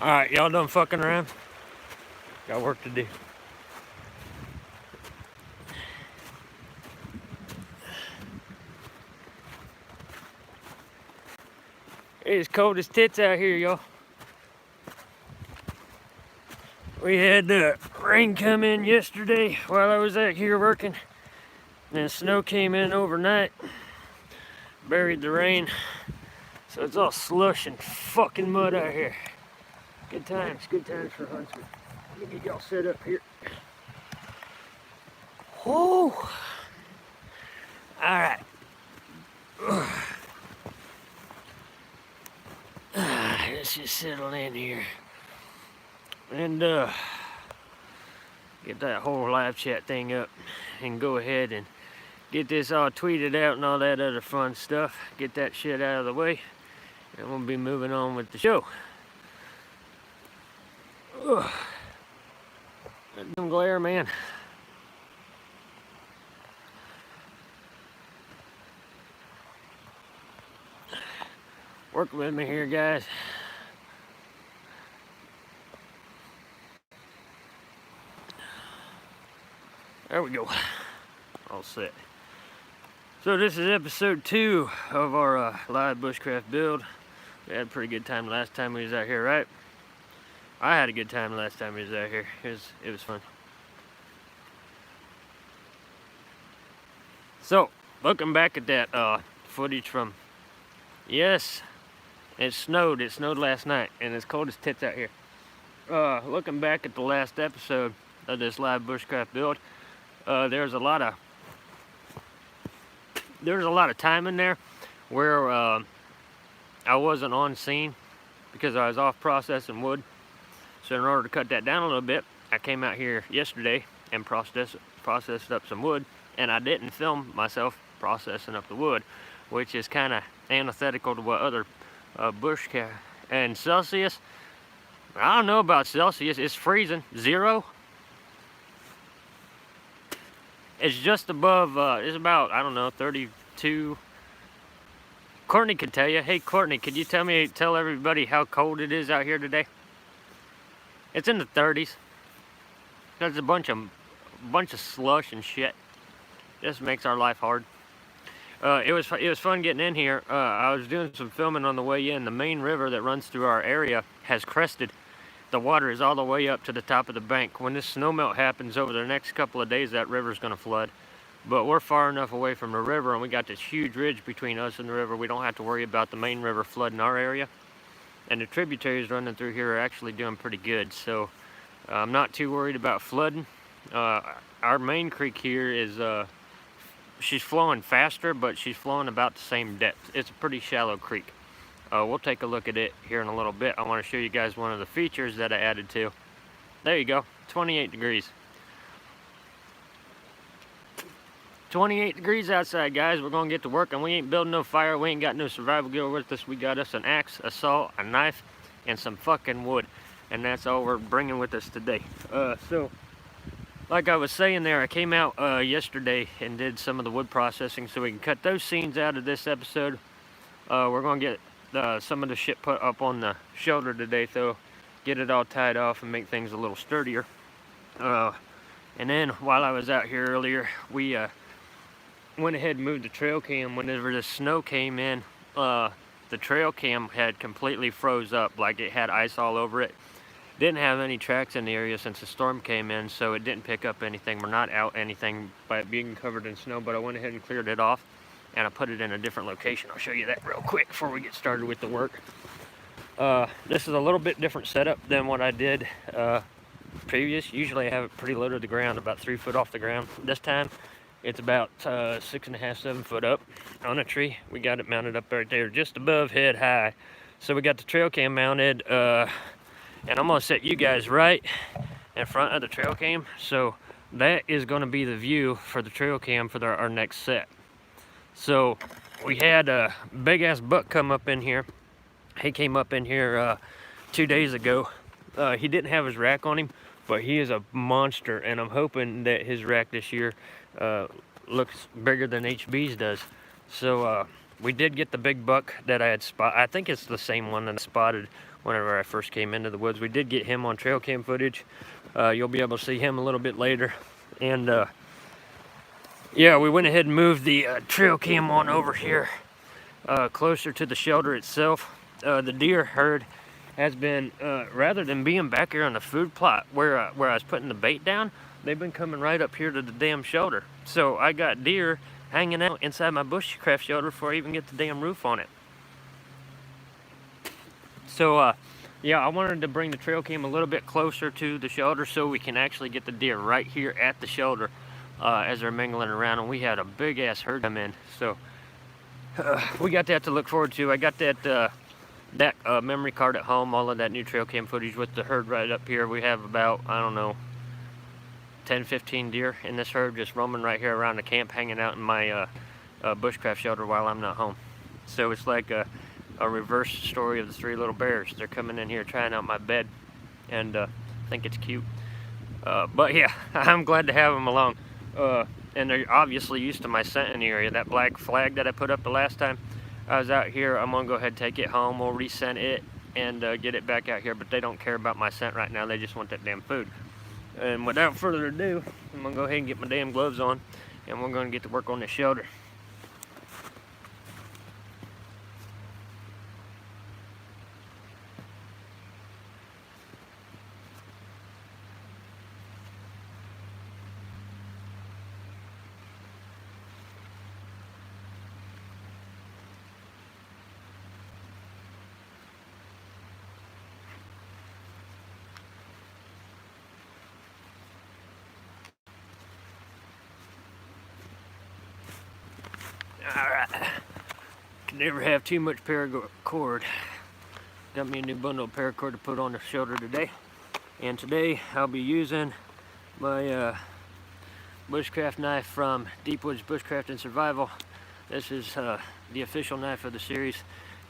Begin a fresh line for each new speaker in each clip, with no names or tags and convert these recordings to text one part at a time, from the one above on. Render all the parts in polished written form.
Alright, y'all done fucking around? Got work to do. It's cold as tits out here, y'all. We had rain come in yesterday while I was out here working. And then snow came in overnight, buried the rain. So it's all slush and fucking mud out here. Good times for Huntsman. Let me get y'all set up here. Whoa! Alright. Let's just settle in here. And get that whole live chat thing up and go ahead and get this all tweeted out and all that other fun stuff. Get that shit out of the way. And we'll be moving on with the show. Ugh. That dumb glare, man. Work with me here, guys. There we go. All set. So this is episode 2 of our live bushcraft build. We had a pretty good time last time we was out here, right? I had a good time last time we was out here. It was fun. So, looking back at that footage from, yes, it snowed last night, and it's cold as tits out here. Looking back at the last episode of this live bushcraft build, there's a lot of time in there where I wasn't on scene because I was off processing wood. So in order to cut that down a little bit, I came out here yesterday and processed up some wood, and I didn't film myself processing up the wood, which is kind of antithetical to what other bushcraft. And Celsius, I don't know about Celsius, it's freezing, 0. It's just above, it's about, I don't know, 32. Courtney can tell you. Hey Courtney, could you tell everybody how cold it is out here today? It's in the 30s. There's a bunch of slush and shit. Just makes our life hard. It was fun getting in here. I was doing some filming on the way in. The main river that runs through our area has crested. The water is all the way up to the top of the bank. When this snowmelt happens over the next couple of days, that river's going to flood. But we're far enough away from the river, and we got this huge ridge between us and the river. We don't have to worry about the main river flooding our area. And the tributaries running through here are actually doing pretty good. So I'm not too worried about flooding. Our main creek here is, she's flowing faster, but she's flowing about the same depth. It's a pretty shallow creek. We'll take a look at it here in a little bit. I want to show you guys one of the features that I added to. There you go, 28 degrees. 28 degrees outside, guys. We're gonna get to work, and we ain't building no fire. We ain't got no survival gear with us. We got us an axe, a saw, a knife, and some fucking wood. And that's all we're bringing with us today. So, like I was saying there, I came out yesterday and did some of the wood processing so we can cut those scenes out of this episode. We're gonna get some of the shit put up on the shoulder today, so get it all tied off and make things a little sturdier. And then while I was out here earlier, we went ahead and moved the trail cam. Whenever the snow came in, the trail cam had completely froze up, like it had ice all over it. Didn't have any tracks in the area since the storm came in, so it didn't pick up anything. We're not out anything by it being covered in snow, but I went ahead and cleared it off, and I put it in a different location. I'll show you that real quick before we get started with the work. This is a little bit different setup than what I did previous. Usually I have it pretty low to the ground, about 3 foot off the ground. This time it's about 6.5, 7 foot up on a tree. We got it mounted up right there, just above head high. So we got the trail cam mounted, and I'm gonna set you guys right in front of the trail cam. So that is gonna be the view for the trail cam for our next set. So we had a big ass buck come up in here. He came up in here 2 days ago. He didn't have his rack on him, but he is a monster, and I'm hoping that his rack this year looks bigger than HB's does. So we did get the big buck that I had spotted. I think it's the same one that I spotted whenever I first came into the woods. We did get him on trail cam footage. You'll be able to see him a little bit later. And yeah, we went ahead and moved the trail cam on over here closer to the shelter itself. The deer herd has been, rather than being back here on the food plot where I was putting the bait down, they've been coming right up here to the damn shelter. So I got deer hanging out inside my Bushcraft shelter before I even get the damn roof on it. So yeah, I wanted to bring the trail cam a little bit closer to the shelter so we can actually get the deer right here at the shelter as they're mingling around. And we had a big ass herd come in, so we got that to look forward to. I got that memory card at home, all of that new trail cam footage with the herd right up here. We have about, I don't know, 10-15 deer in this herd just roaming right here around the camp, hanging out in my Bushcraft shelter while I'm not home. So it's like a reverse story of the Three Little Bears. They're coming in here trying out my bed, and I think it's cute. But yeah, I'm glad to have them along. And they're obviously used to my scent in the area. That black flag that I put up the last time I was out here, I'm gonna go ahead and take it home. We'll rescent it and get it back out here, but they don't care about my scent right now. They just want that damn food. And without further ado, I'm gonna go ahead and get my damn gloves on, and we're gonna get to work on this shelter. Alright, can never have too much paracord. Got me a new bundle of paracord to put on the shelter today. And today I'll be using my Bushcraft knife from Deep Woods Bushcraft and Survival. This is the official knife of the series,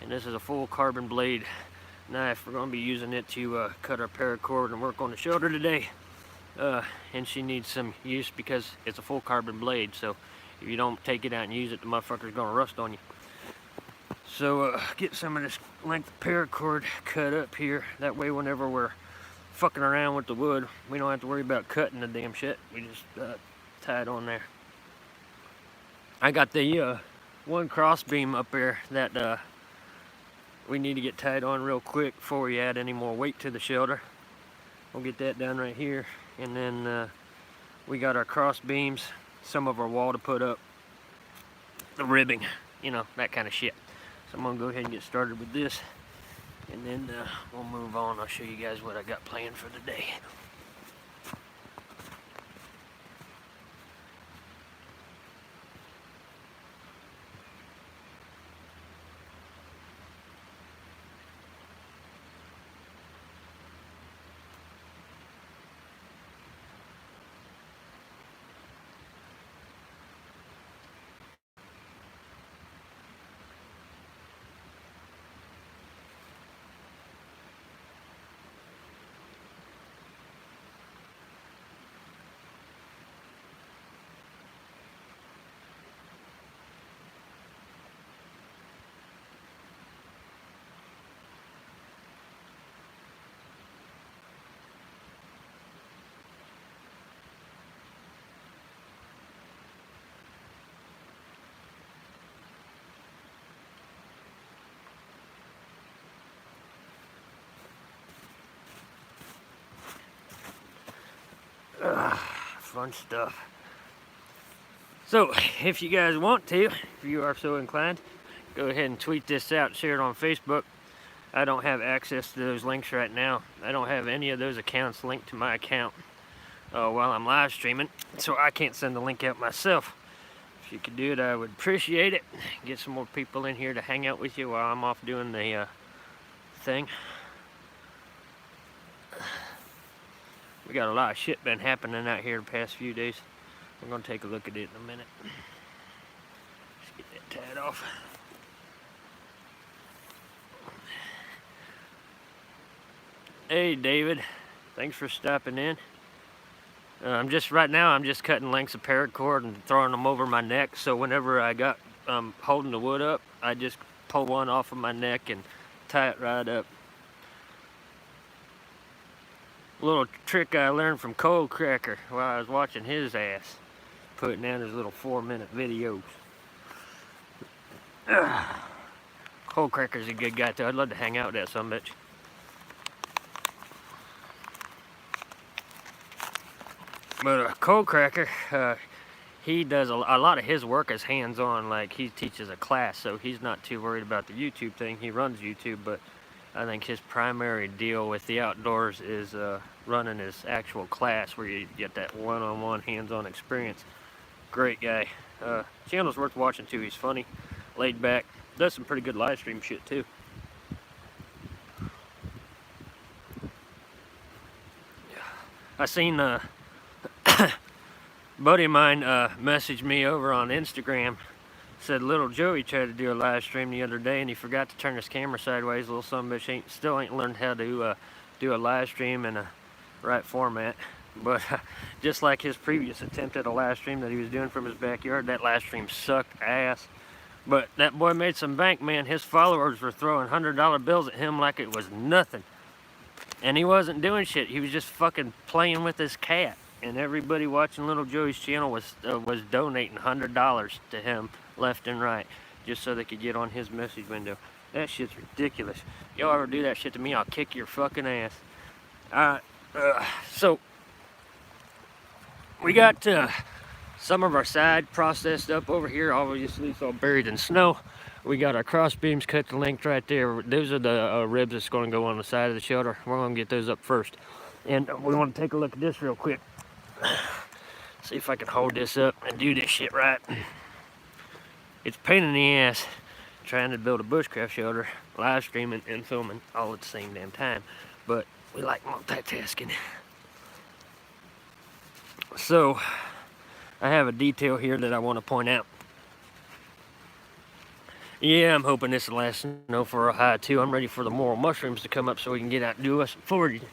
and this is a full carbon blade knife. We're going to be using it to cut our paracord and work on the shelter today. And she needs some use because it's a full carbon blade, so if you don't take it out and use it, the motherfucker's gonna rust on you. So get some of this length of paracord cut up here. That way whenever we're fucking around with the wood, we don't have to worry about cutting the damn shit. We just tie it on there. I got the one cross beam up there that we need to get tied on real quick before we add any more weight to the shelter. We'll get that down right here. And then we got our cross beams, some of our wall to put up, the ribbing, you know, that kind of shit. So I'm gonna go ahead and get started with this, and then we'll move on. I'll show you guys what I got planned for the day. Fun stuff. So if you guys want to, if you are so inclined, go ahead and tweet this out, share it on Facebook. I don't have access to those links right now. I don't have any of those accounts linked to my account while I'm live streaming, so I can't send the link out myself. If you could do it, I would appreciate it. Get some more people in here to hang out with you while I'm off doing the thing. We got a lot of shit been happening out here the past few days. We're gonna take a look at it in a minute. Just get that tied off. Hey David, thanks for stopping in. Right now I'm just cutting lengths of paracord and throwing them over my neck, so whenever I got holding the wood up, I just pull one off of my neck and tie it right up. A little trick I learned from Cold Cracker while I was watching his ass putting down his little 4-minute videos. Cold Cracker's a good guy too. I'd love to hang out with that sumbitch. But Cold Cracker, he does a lot of his work is hands-on. Like, he teaches a class, so he's not too worried about the YouTube thing. He runs YouTube, but I think his primary deal with the outdoors is running his actual class where you get that one-on-one hands-on experience. Great guy. Channel's worth watching too. He's funny, laid back, does some pretty good live stream shit too. I seen buddy of mine messaged me over on Instagram, said little Joey tried to do a live stream the other day and he forgot to turn his camera sideways. Little sumbitch still ain't learned how to do a live stream in a right format. But just like his previous attempt at a live stream that he was doing from his backyard, that live stream sucked ass. But that boy made some bank, man. His followers were throwing $100 bills at him like it was nothing. And he wasn't doing shit. He was just fucking playing with his cat. And everybody watching little Joey's channel was donating $100 to him left and right, just so they could get on his message window. That shit's ridiculous. Y'all ever do that shit to me, I'll kick your fucking ass. So we got some of our side processed up over here. Obviously, it's all buried in snow. We got our cross beams cut to length right there. Those are the ribs that's going to go on the side of the shelter. We're going to get those up first. And we want to take a look at this real quick. See if I can hold this up and do this shit right. It's a pain in the ass trying to build a bushcraft shelter, live streaming and filming all at the same damn time. But we like multitasking. So, I have a detail here that I want to point out. Yeah, I'm hoping this will last snow for a high too. I'm ready for the morel mushrooms to come up so we can get out and do us some foraging.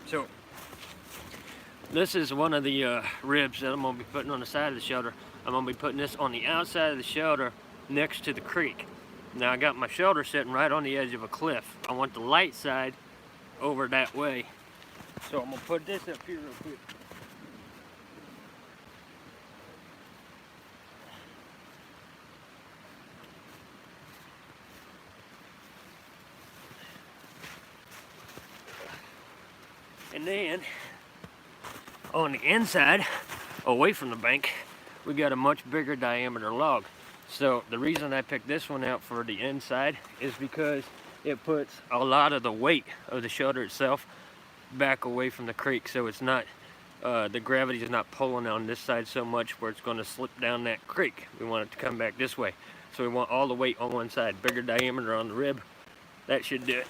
So, this is one of the ribs that I'm going to be putting on the side of the shelter. I'm going to be putting this on the outside of the shelter next to the creek. Now I got my shelter sitting right on the edge of a cliff. I want the light side over that way. So I'm going to put this up here real quick. And then on the inside, away from the bank, we got a much bigger diameter log. So the reason I picked this one out for the inside is because it puts a lot of the weight of the shelter itself back away from the creek, so it's not the gravity is not pulling on this side so much where it's going to slip down that creek. We want it to come back this way, so we want all the weight on one side. Bigger diameter on the rib, that should do it.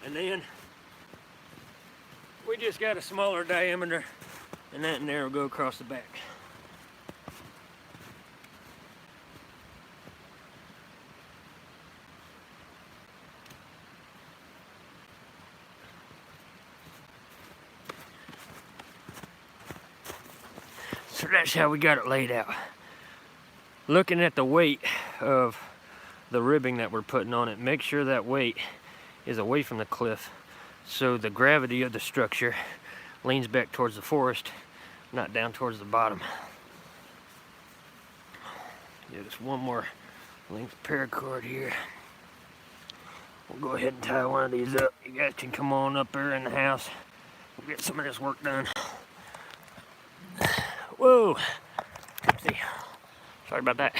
And then we just got a smaller diameter, and that in there will go across the back. So that's how we got it laid out. Looking at the weight of the ribbing that we're putting on it, make sure that weight is away from the cliff, so the gravity of the structure leans back towards the forest, not down towards the bottom. Yeah, just one more length of paracord here. We'll go ahead and tie one of these up. You guys can come on up there in the house. We'll get some of this work done. Whoa! Oopsie. Sorry about that.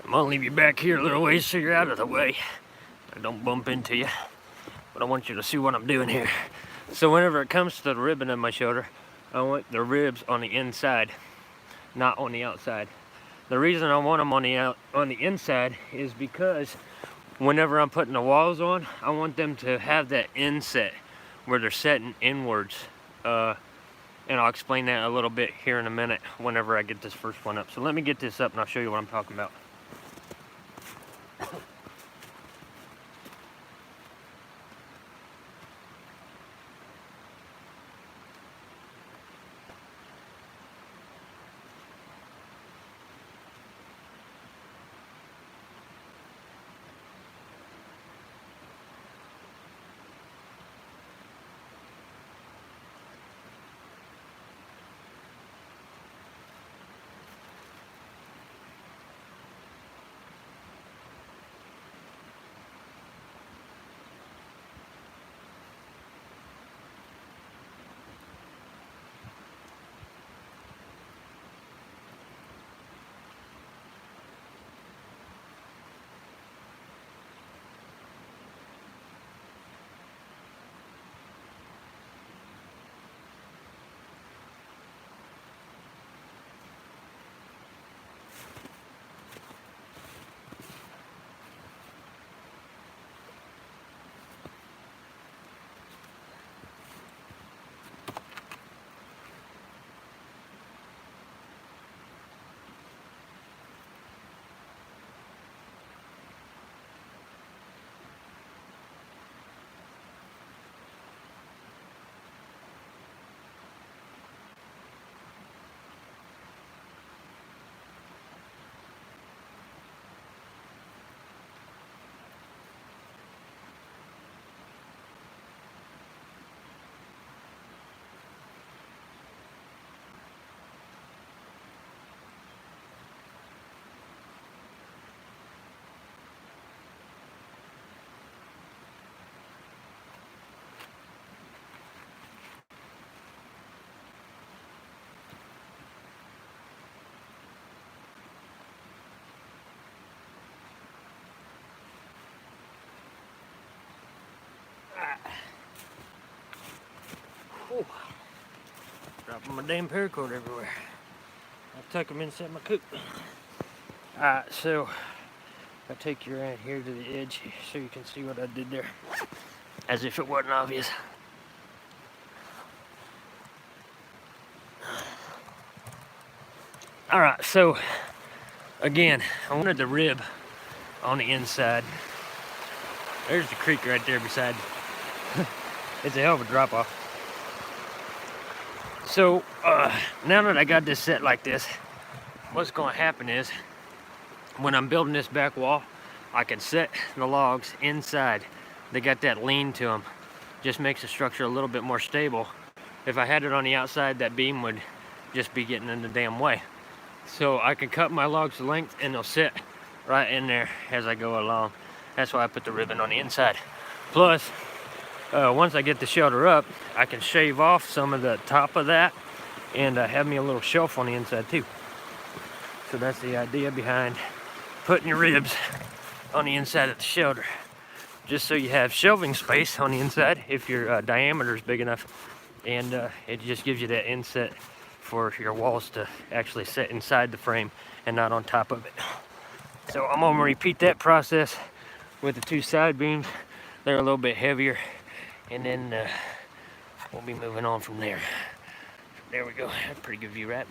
I'm gonna leave you back here a little ways so you're out of the way. I don't bump into you. But I want you to see what I'm doing here. So whenever it comes to the ribbon of my shoulder, I want the ribs on the inside, not on the outside. The reason I want them on the inside is because whenever I'm putting the walls on, I want them to have that inset where they're setting inwards. And I'll explain that a little bit here in a minute whenever I get this first one up. So let me get this up and I'll show you what I'm talking about. Whew. Dropping my damn paracord everywhere. I'll tuck them inside my coop. Alright, so I take you around here to the edge so you can see what I did there. As if it wasn't obvious. Alright, so again, I wanted the rib on the inside. There's the creek right there beside. It's a hell of a drop off. So now that I got this set like this, what's going to happen is when I'm building this back wall, I can set the logs inside. They got that lean to them. Just makes the structure a little bit more stable. If I had it on the outside, that beam would just be getting in the damn way. So I can cut my logs to length and they'll sit right in there as I go along. That's why I put the ribbon on the inside. Plus, once I get the shelter up, I can shave off some of the top of that and have me a little shelf on the inside too. So that's the idea behind putting your ribs on the inside of the shelter. Just so you have shelving space on the inside if your diameter is big enough. And it just gives you that inset for your walls to actually sit inside the frame and not on top of it. So I'm gonna repeat that process with the two side beams. They're a little bit heavier. And then we'll be moving on from there. There we go. That's a pretty good view, right?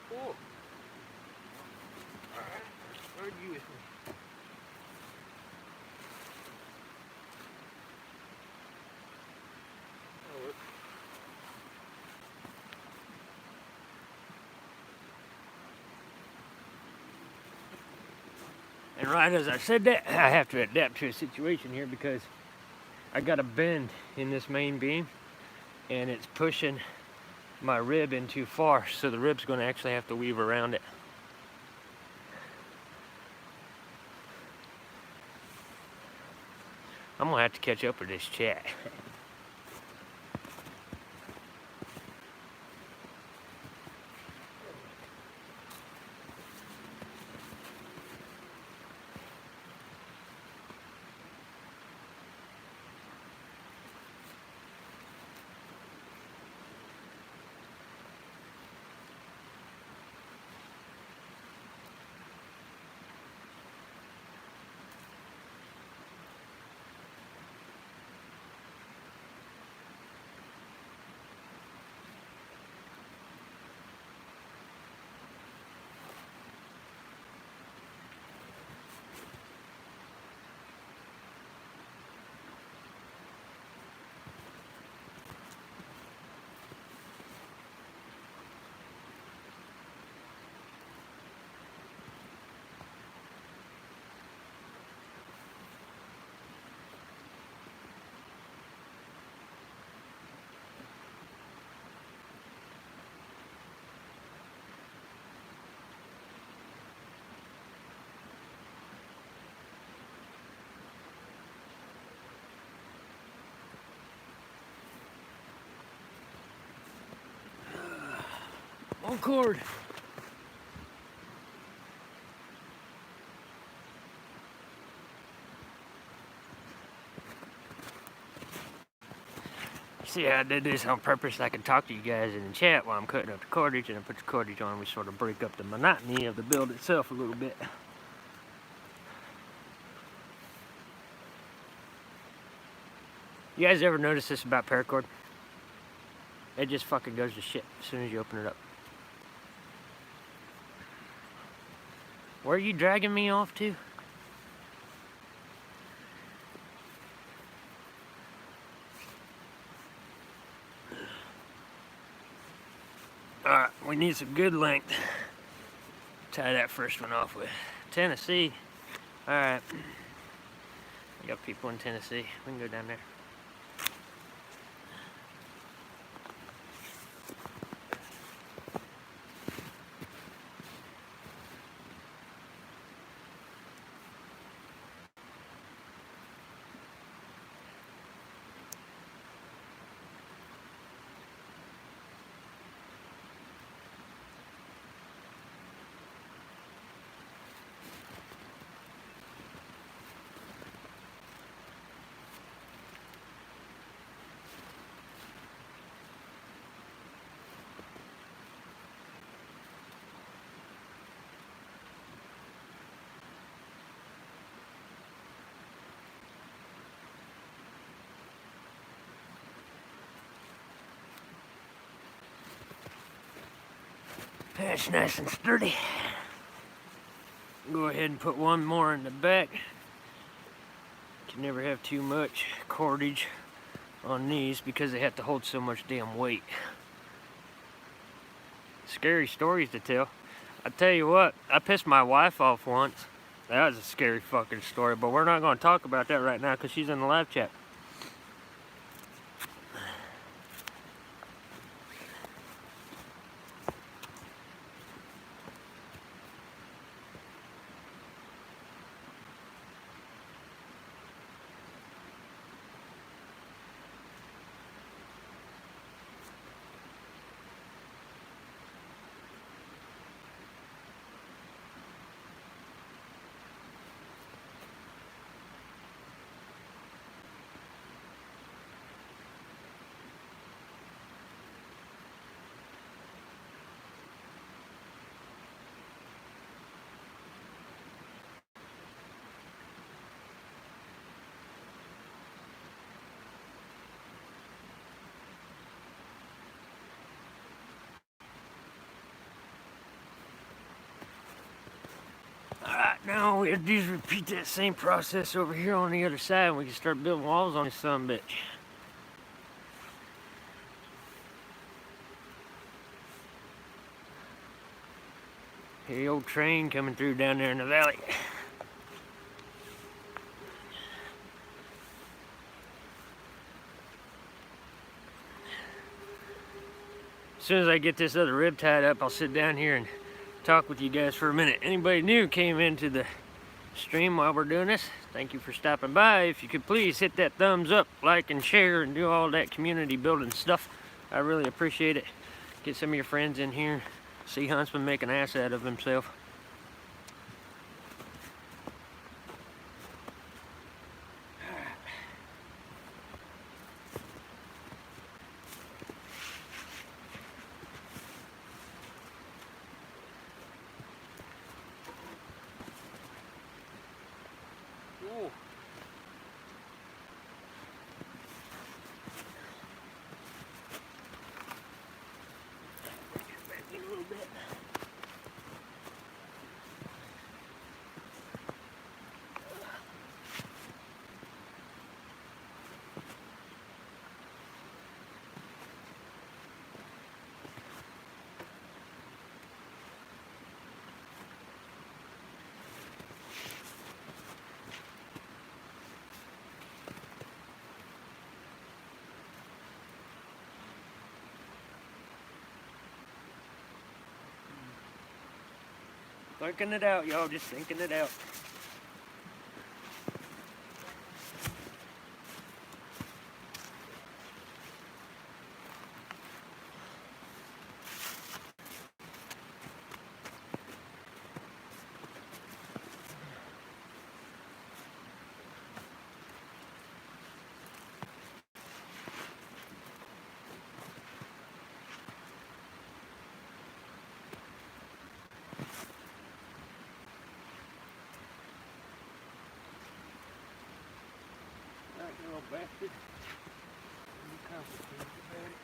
Cool. Alright, where'd you with me? And right as I said that, I have to adapt to a situation here because I got a bend in this main beam and it's pushing my rib in too far, so the rib's going to actually have to weave around it. I'm going to have to catch up with this chat. Oh, cord. See, I did this on purpose so I can talk to you guys in the chat while I'm cutting up the cordage, and I put the cordage on. We sort of break up the monotony of the build itself a little bit. You guys ever notice this about paracord? It just fucking goes to shit as soon as you open it up. Where are you dragging me off to? Alright, we need some good length. Tie that first one off with. Tennessee. Alright. We got people in Tennessee. We can go down there. That's nice and sturdy. Go ahead and put one more in the back. Can never have too much cordage on these because they have to hold so much damn weight. Scary stories to tell. I tell you what, I pissed my wife off once. That was a scary fucking story, but we're not going to talk about that right now because she's in the live chat. Alright, now we just repeat that same process over here on the other side and we can start building walls on this sumbitch. Hear the old train coming through down there in the valley. As soon as I get this other rib tied up, I'll sit down here and talk with you guys for a minute. Anybody new came into the stream while we're doing this, thank you for stopping by. If you could please hit that thumbs up, like and share, and do all that community building stuff. I really appreciate it. Get some of your friends in here. See Huntsman make an ass out of himself. Thinking it out, y'all, just thinking it out. bastard. You complicated about it.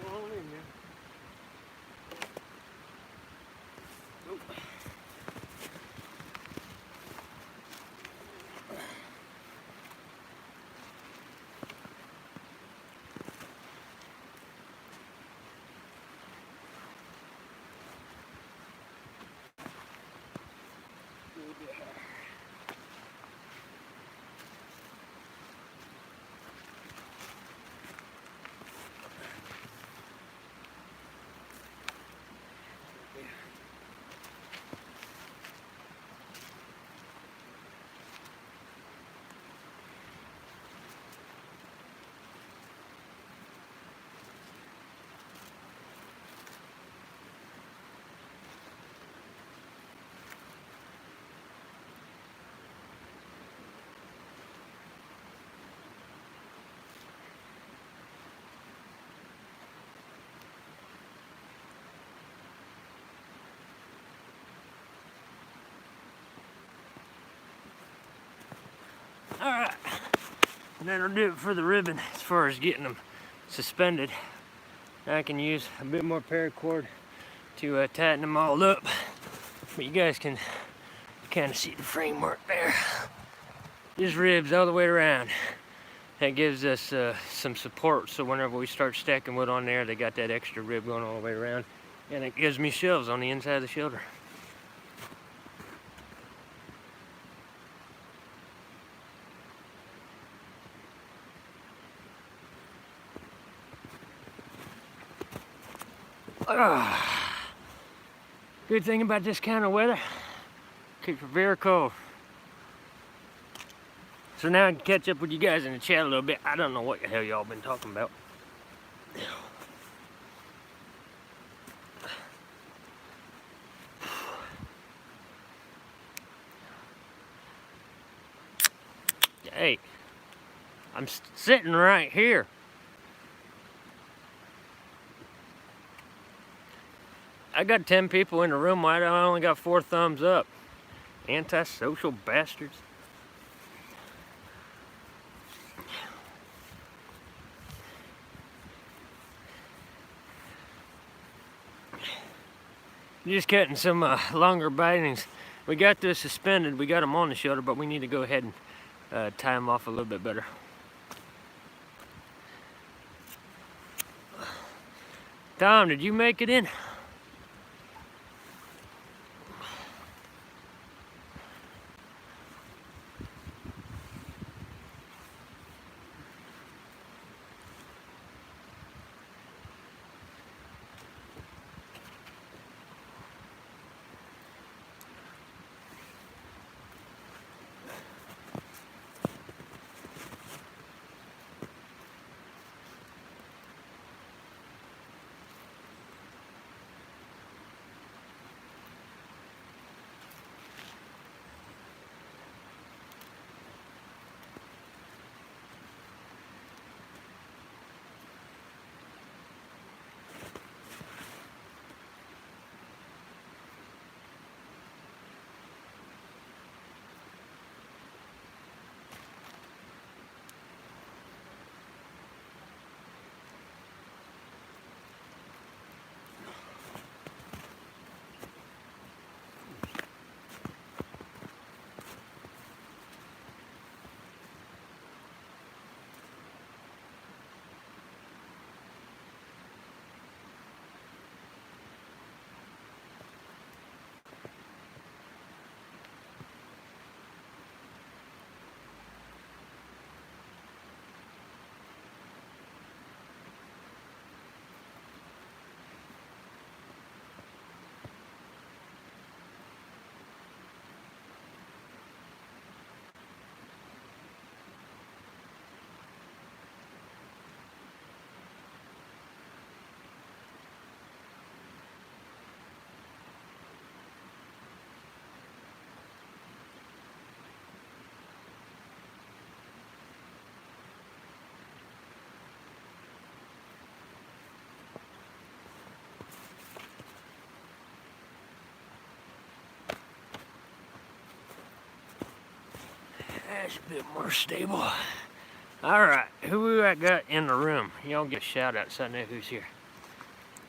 Go on in there. Nope. Alright, and that'll do it for the ribbon as far as getting them suspended. I can use a bit more paracord to tighten them all up, but you guys can kind of see the framework there. There's ribs all the way around. That gives us some support, so whenever we start stacking wood on there, they got that extra rib going all the way around, and it gives me shelves on the inside of the shelter. Good thing about this kind of weather, keeps it very cold. So now I can catch up with you guys in the chat a little bit. I don't know what the hell y'all been talking about. Hey, I'm sitting right here. I got 10 people in the room. I only got 4 thumbs up. Antisocial bastards. Just cutting some longer bindings. We got this suspended. We got them on the shelter, but we need to go ahead and tie them off a little bit better. Tom, did you make it in? That's a bit more stable. Alright, who we got in the room? Y'all get a shout out so I know who's here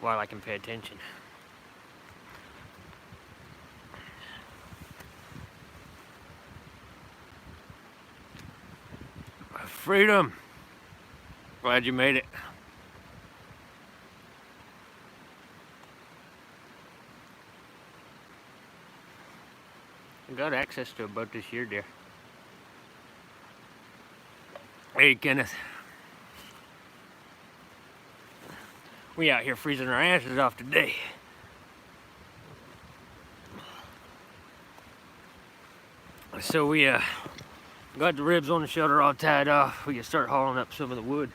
while I can pay attention. Freedom! Glad you made it. I got access to a boat this year, dear. Hey, Kenneth. We out here freezing our asses off today. So we got the ribs on the shelter all tied off. We can start hauling up some of the wood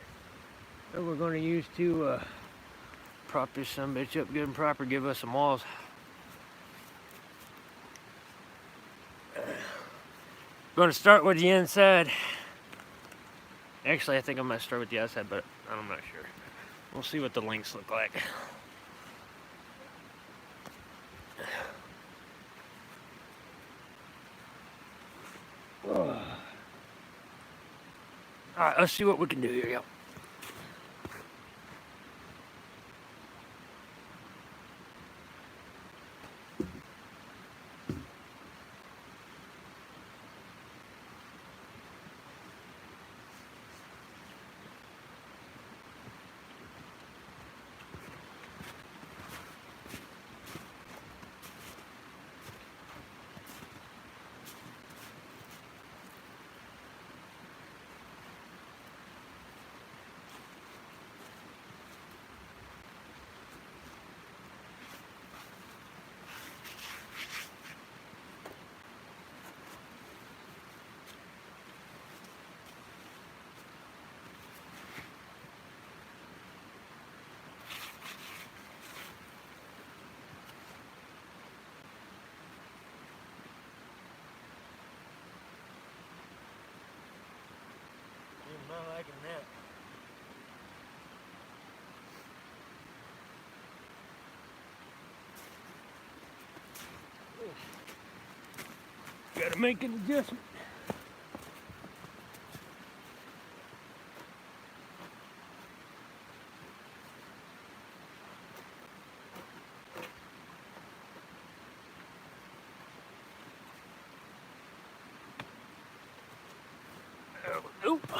that we're going to use to prop this sumbitch up good and proper, give us some walls. Going to start with the inside. Actually, I think I'm going to start with the outside, but I'm not sure. We'll see what the links look like. Alright, let's see what we can do here, y'all. I'm not liking that. Gotta make an adjustment. Oop.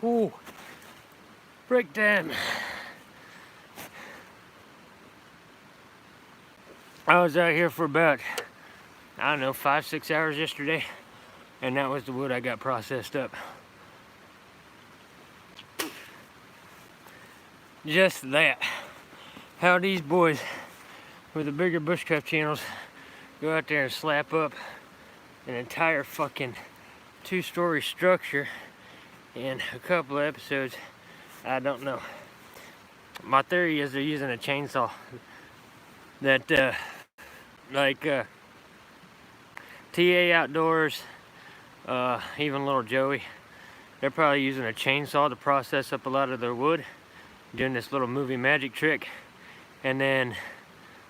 Ooh, break time. I was out here for about, I don't know, 5-6 hours yesterday, and that was the wood I got processed up. Just that. How these boys with the bigger bushcraft channels go out there and slap up an entire fucking 2-story structure in a couple of episodes, I don't know. My theory is they're using a chainsaw that TA Outdoors, even little Joey, they're probably using a chainsaw to process up a lot of their wood, doing this little movie magic trick, and then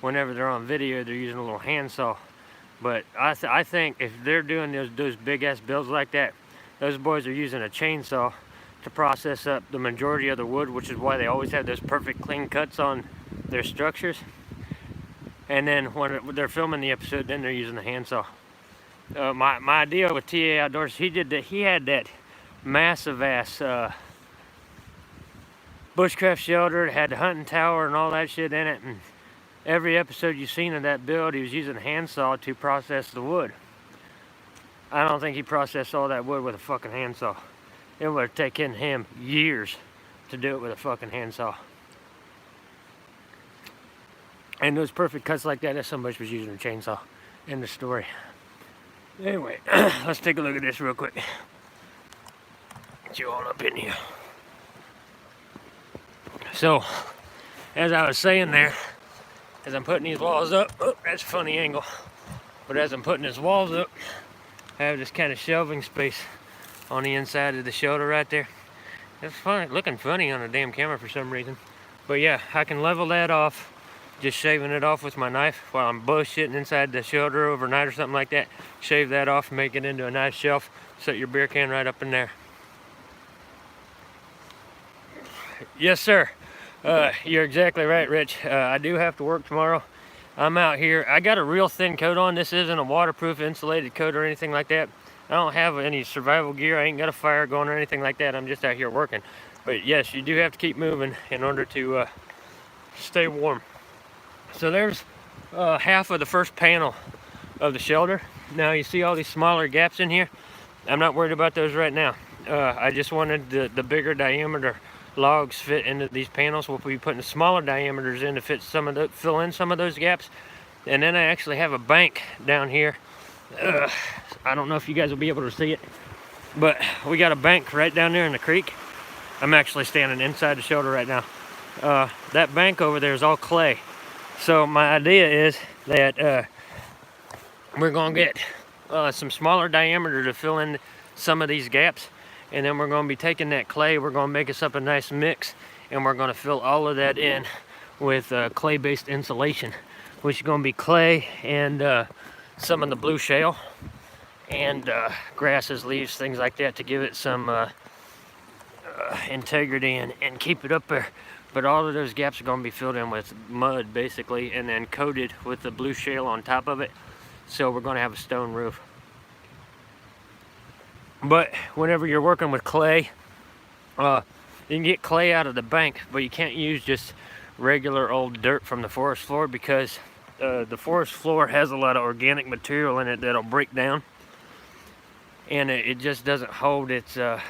whenever they're on video they're using a little handsaw. But I think if they're doing those big ass builds like that, those boys are using a chainsaw to process up the majority of the wood, which is why they always have those perfect clean cuts on their structures. And then when they're filming the episode, then they're using the handsaw. My idea with TA Outdoors, he had that massive ass bushcraft shelter. It had the hunting tower and all that shit in it, and every episode you've seen of that build, he was using a handsaw to process the wood. I don't think he processed all that wood with a fucking handsaw. It would have taken him years to do it with a fucking handsaw. And those perfect cuts like that somebody was using a chainsaw. End of story. Anyway, let's take a look at this real quick. Get you all up in here. So, as I was saying there, as I'm putting these walls up, oh, that's a funny angle. But as I'm putting these walls up, I have this kind of shelving space on the inside of the shelter right there. It's funny, looking funny on a damn camera for some reason. But yeah, I can level that off, just shaving it off with my knife while I'm bullshitting inside the shelter overnight or something like that. Shave that off, make it into a nice shelf, set your beer can right up in there. Yes, sir. You're exactly right, Rich. I do have to work tomorrow. I'm out here. I got a real thin coat on. This isn't a waterproof insulated coat or anything like that. I don't have any survival gear. I ain't got a fire going or anything like that. I'm just out here working. But yes, you do have to keep moving in order to stay warm. So there's half of the first panel of the shelter. Now you see all these smaller gaps in here. I'm not worried about those right now. I just wanted the bigger diameter logs fit into these panels. We'll be putting smaller diameters in to fill in some of those gaps. And then I actually have a bank down here. I don't know if you guys will be able to see it, but we got a bank right down there in the creek. I'm actually standing inside the shelter right now. That bank over there is all clay. So my idea is that we're gonna get some smaller diameter to fill in some of these gaps. And then we're going to be taking that clay, we're going to make us up a nice mix, and we're going to fill all of that in with clay-based insulation, which is going to be clay and some of the blue shale and grasses, leaves, things like that to give it some integrity and keep it up there. But all of those gaps are going to be filled in with mud, basically, and then coated with the blue shale on top of it. So we're going to have a stone roof. But whenever you're working with clay, you can get clay out of the bank, but you can't use just regular old dirt from the forest floor, because the forest floor has a lot of organic material in it that'll break down, and it just doesn't hold itself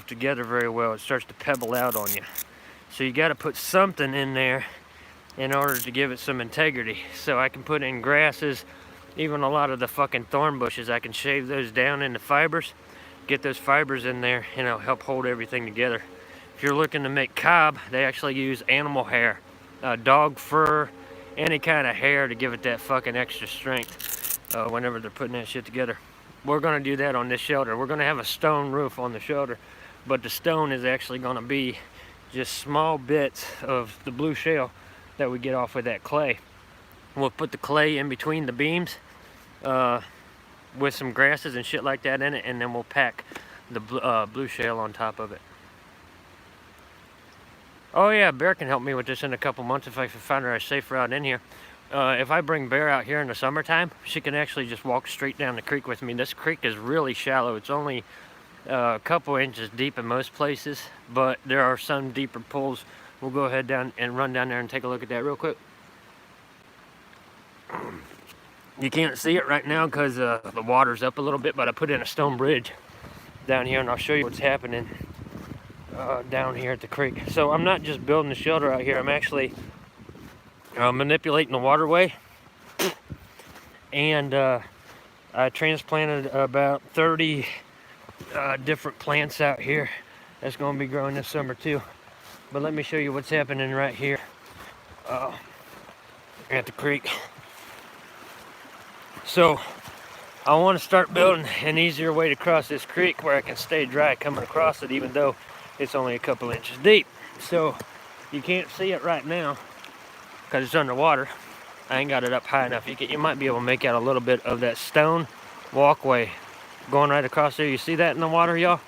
together very well. It starts to pebble out on you. So you got to put something in there in order to give it some integrity. So I can put in grasses. Even a lot of the fucking thorn bushes, I can shave those down into fibers, get those fibers in there, and it'll help hold everything together. If you're looking to make cob, they actually use animal hair, dog fur, any kind of hair to give it that fucking extra strength whenever they're putting that shit together. We're going to do that on this shelter. We're going to have a stone roof on the shelter, but the stone is actually going to be just small bits of the blue shale that we get off with that clay. We'll put the clay in between the beams with some grasses and shit like that in it, and then we'll pack the blue shale on top of it. Oh yeah, Bear can help me with this in a couple months if I can find her a safe route in here. If I bring Bear out here in the summertime, she can actually just walk straight down the creek with me. This creek is really shallow. It's only a couple inches deep in most places, but there are some deeper pools. We'll go ahead down and run down there and take a look at that real quick. You can't see it right now because the water's up a little bit, but I put in a stone bridge down here, and I'll show you what's happening down here at the creek. So I'm not just building the shelter out here, I'm actually manipulating the waterway, and I transplanted about 30 different plants out here that's going to be growing this summer too. But let me show you what's happening right here at the creek. So I want to start building an easier way to cross this creek where I can stay dry coming across it, even though it's only a couple inches deep. So you can't see it right now because it's underwater. I ain't got it up high enough. You might be able to make out a little bit of that stone walkway going right across there. You see that in the water, y'all?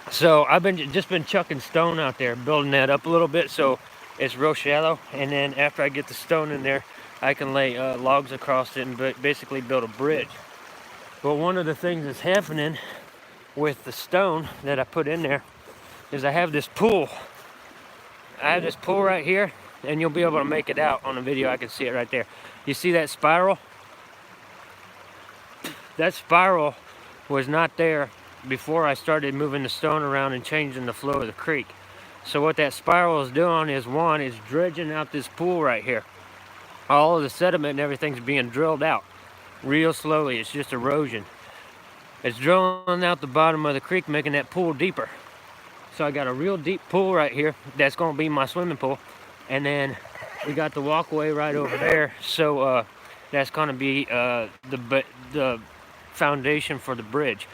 So I've just been chucking stone out there, building that up a little bit so it's real shallow. And then after I get the stone in there, I can lay logs across it and basically build a bridge. But one of the things that's happening with the stone that I put in there is I have this pool. I have this pool right here, and you'll be able to make it out on the video. I can see it right there. You see that spiral? That spiral was not there before I started moving the stone around and changing the flow of the creek. So what that spiral is doing is, one, is dredging out this pool right here. All of the sediment and everything's being drilled out real slowly. It's just erosion. It's drilling out the bottom of the creek, making that pool deeper. So I got a real deep pool right here that's going to be my swimming pool. And then we got the walkway right over there. So that's going to be the foundation for the bridge.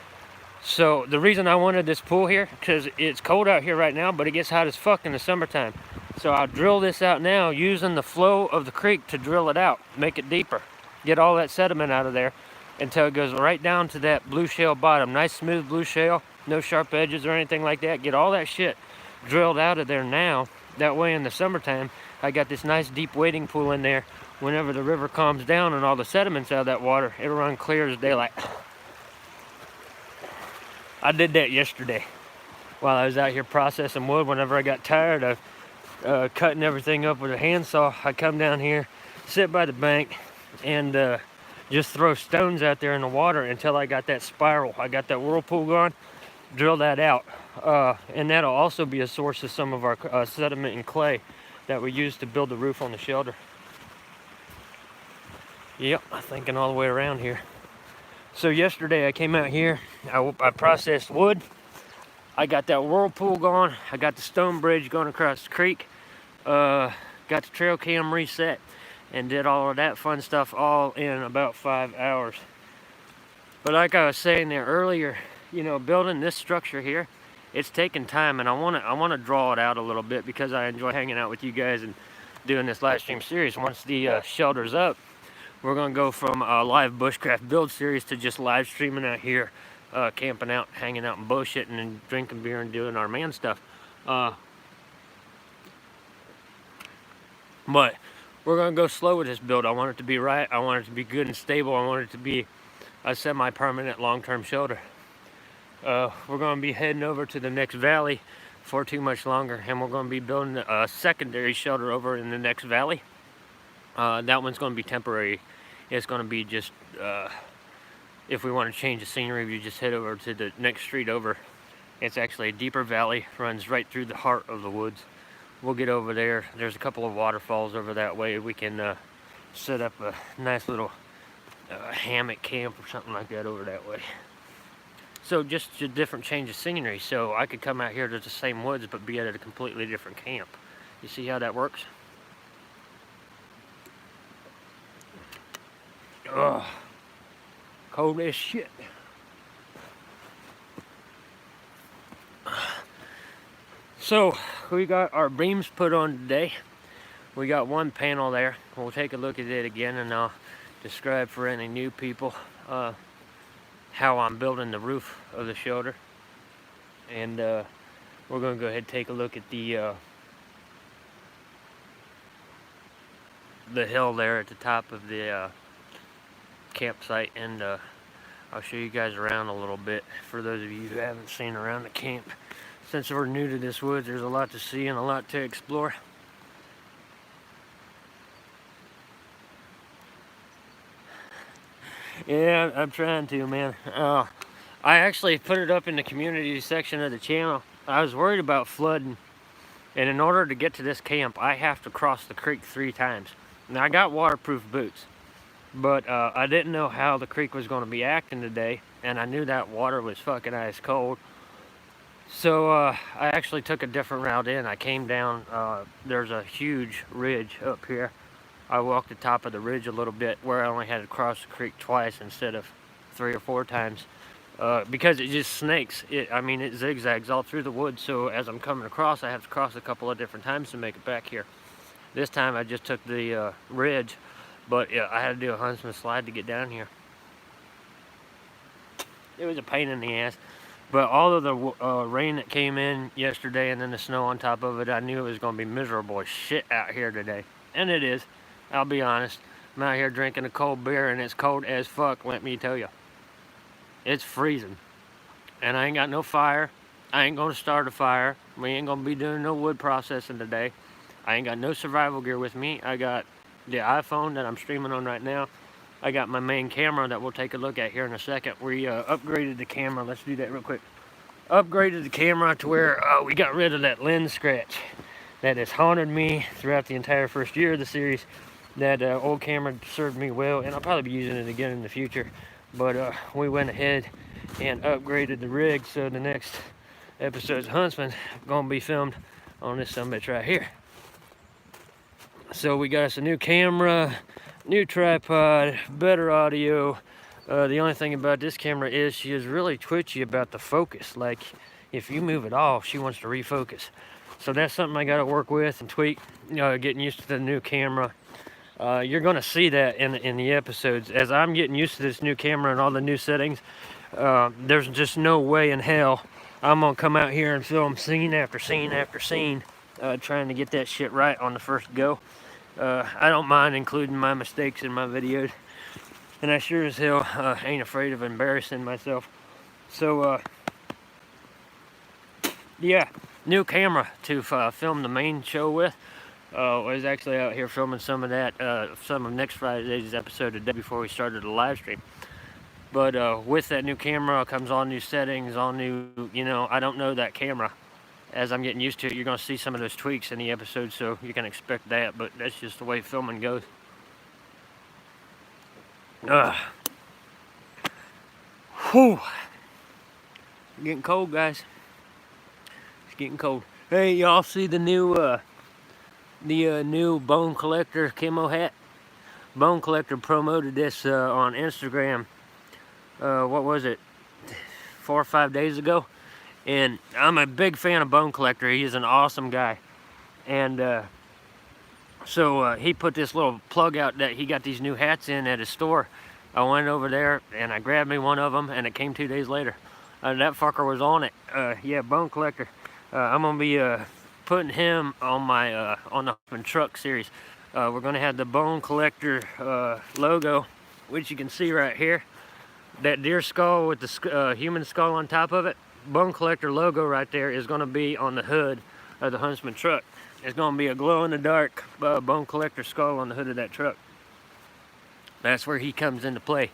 So the reason I wanted this pool here, because it's cold out here right now, but it gets hot as fuck in the summertime. So I'll drill this out now using the flow of the creek to drill it out, make it deeper, get all that sediment out of there until it goes right down to that blue shale bottom. Nice smooth blue shale, no sharp edges or anything like that. Get all that shit drilled out of there now. That way in the summertime, I got this nice deep wading pool in there. Whenever the river calms down and all the sediments out of that water, it'll run clear as daylight. I did that yesterday while I was out here processing wood. Whenever I got tired of cutting everything up with a handsaw, I come down here, sit by the bank, and just throw stones out there in the water until I got that spiral. I got that whirlpool going, drill that out. And that'll also be a source of some of our sediment and clay that we use to build the roof on the shelter. Yep, I'm thinking all the way around here. So yesterday I came out here, I processed wood, I got that whirlpool going, I got the stone bridge going across the creek, got the trail cam reset, and did all of that fun stuff all in about 5 hours. But like I was saying there earlier, you know, building this structure here, it's taking time, and I want to draw it out a little bit because I enjoy hanging out with you guys and doing this live stream series. Once the shelter's up, we're going to go from a live bushcraft build series to just live streaming out here, camping out, hanging out and bullshitting and drinking beer and doing our man stuff. But we're going to go slow with this build. I want it to be right. I want it to be good and stable. I want it to be a semi-permanent long-term shelter. We're going to be heading over to the next valley for too much longer, and we're going to be building a secondary shelter over in the next valley. That one's going to be temporary. It's going to be just, if we want to change the scenery, we just head over to the next street over. It's actually a deeper valley, runs right through the heart of the woods. We'll get over there. There's a couple of waterfalls over that way. We can set up a nice little hammock camp or something like that over that way. So just a different change of scenery. So I could come out here to the same woods but be at a completely different camp. You see how that works? Ugh, cold as shit. So we got our beams put on today. We got one panel there. We'll take a look at it again, and I'll describe for any new people how I'm building the roof of the shelter. And we're going to go ahead and take a look at the hill there at the top of the campsite, and I'll show you guys around a little bit for those of you who haven't seen around the camp. Since we're new to this woods, there's a lot to see and a lot to explore. Yeah, I'm trying to, man. I actually put it up in the community section of the channel. I was worried about flooding, and in order to get to this camp, I have to cross the creek 3 times. Now, I got waterproof boots, but I didn't know how the creek was going to be acting today, and I knew that water was fucking ice cold. So I actually took a different route in. I came down, there's a huge ridge up here. I walked the top of the ridge a little bit where I only had to cross the creek twice instead of 3 or 4 times. Because it just snakes. It zigzags all through the woods, so as I'm coming across, I have to cross a couple of different times to make it back here. This time I just took the ridge, but yeah, I had to do a Huntsman slide to get down here. It was a pain in the ass. But all of the rain that came in yesterday and then the snow on top of it, I knew it was going to be miserable as shit out here today. And it is. I'll be honest. I'm out here drinking a cold beer and it's cold as fuck, let me tell you. It's freezing. And I ain't got no fire. I ain't going to start a fire. We ain't going to be doing no wood processing today. I ain't got no survival gear with me. I got the iPhone that I'm streaming on right now. I got my main camera that we'll take a look at here in a second. We upgraded the camera. Let's do that real quick. Upgraded the camera to where we got rid of that lens scratch that has haunted me throughout the entire first year of the series. That old camera served me well, and I'll probably be using it again in the future. But we went ahead and upgraded the rig, so the next episode's Huntsman gonna be filmed on this summit right here. So we got us a new camera, new tripod, better audio. The only thing about this camera is she is really twitchy about the focus. Like, if you move it off, she wants to refocus. So that's something I got to work with and tweak. Getting used to the new camera. You're going to see that in the episodes. As I'm getting used to this new camera and all the new settings, there's just no way in hell I'm going to come out here and film scene after scene after scene, trying to get that shit right on the first go. I don't mind including my mistakes in my videos, and I sure as hell ain't afraid of embarrassing myself. So yeah, new camera to film the main show with. I was actually out here filming some of that, some of next Friday's episode today before we started the live stream. But with that new camera comes all new settings, all new, I don't know that camera. As I'm getting used to it, you're going to see some of those tweaks in the episode, so you can expect that, but that's just the way filming goes. Whew. It's getting cold, guys. It's getting cold. Hey, y'all see the new new Bone Collector camo hat? Bone Collector promoted this on Instagram. What was it? 4 or 5 days ago. And I'm a big fan of Bone Collector. He is an awesome guy. And so he put this little plug out that he got these new hats in at his store. I went over there and I grabbed me one of them, and it came 2 days later. That fucker was on it. Yeah, Bone Collector. I'm going to be putting him on my on the Huntsman truck series. We're going to have the Bone Collector logo, which you can see right here. That deer skull with the human skull on top of it. Bone Collector logo right there is going to be on the hood of the Huntsman truck. It's going to be a glow-in-the-dark Bone Collector skull on the hood of that truck. That's where he comes into play.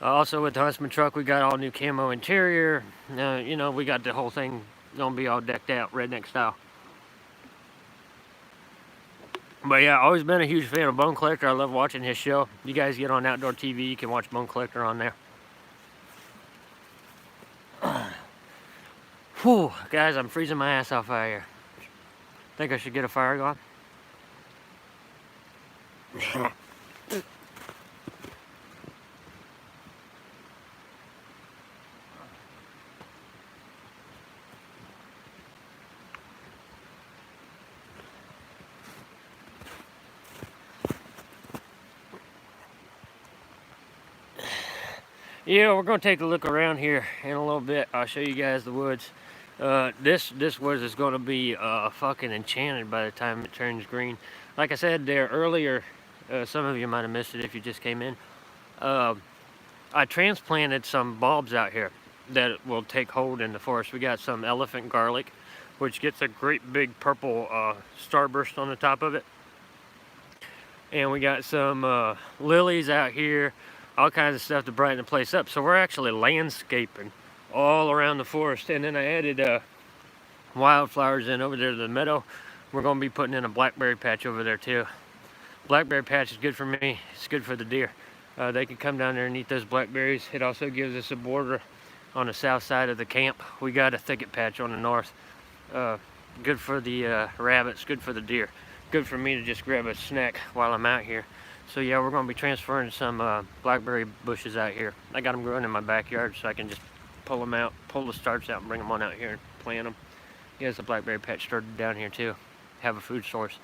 Also with the Huntsman truck, we got all new camo interior. We got the whole thing going to be all decked out, redneck style. But yeah, always been a huge fan of Bone Collector. I love watching his show. You guys get on Outdoor TV, you can watch Bone Collector on there. Whew, guys, I'm freezing my ass off out here. Think I should get a fire going? Yeah, we're going to take a look around here in a little bit. I'll show you guys the woods. This woods is going to be fucking enchanted by the time it turns green. Like I said there earlier, some of you might have missed it if you just came in. I transplanted some bulbs out here that will take hold in the forest. We got some elephant garlic, which gets a great big purple starburst on the top of it. And we got some lilies out here, all kinds of stuff to brighten the place up. So we're actually landscaping all around the forest. And then I added wildflowers in over there to the meadow. We're going to be putting in a blackberry patch over there too. Blackberry patch is good for me. It's good for the deer. They can come down there and eat those blackberries. It also gives us a border on the south side of the camp. We got a thicket patch on the north. Good for the rabbits, good for the deer. Good for me to just grab a snack while I'm out here. So yeah, we're going to be transferring some blackberry bushes out here. I got them growing in my backyard, so I can just pull them out, pull the starts out and bring them on out here and plant them. Yes, the blackberry patch started down here too. Have a food source.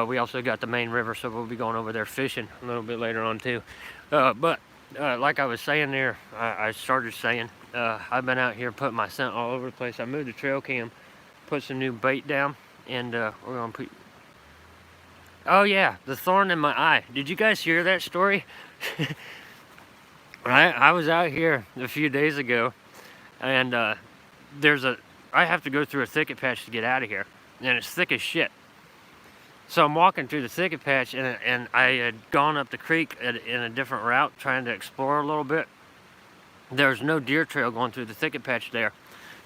We also got the main river, so we'll be going over there fishing a little bit later on too. But like I was saying there, I started saying, I've been out here putting my scent all over the place. I moved the trail cam, put some new bait down, and we're going to put... Oh yeah, the thorn in my eye. Did you guys hear that story? I was out here a few days ago, and I have to go through a thicket patch to get out of here, and it's thick as shit. So I'm walking through the thicket patch, and I had gone up the creek in a different route, trying to explore a little bit. There's no deer trail going through the thicket patch there.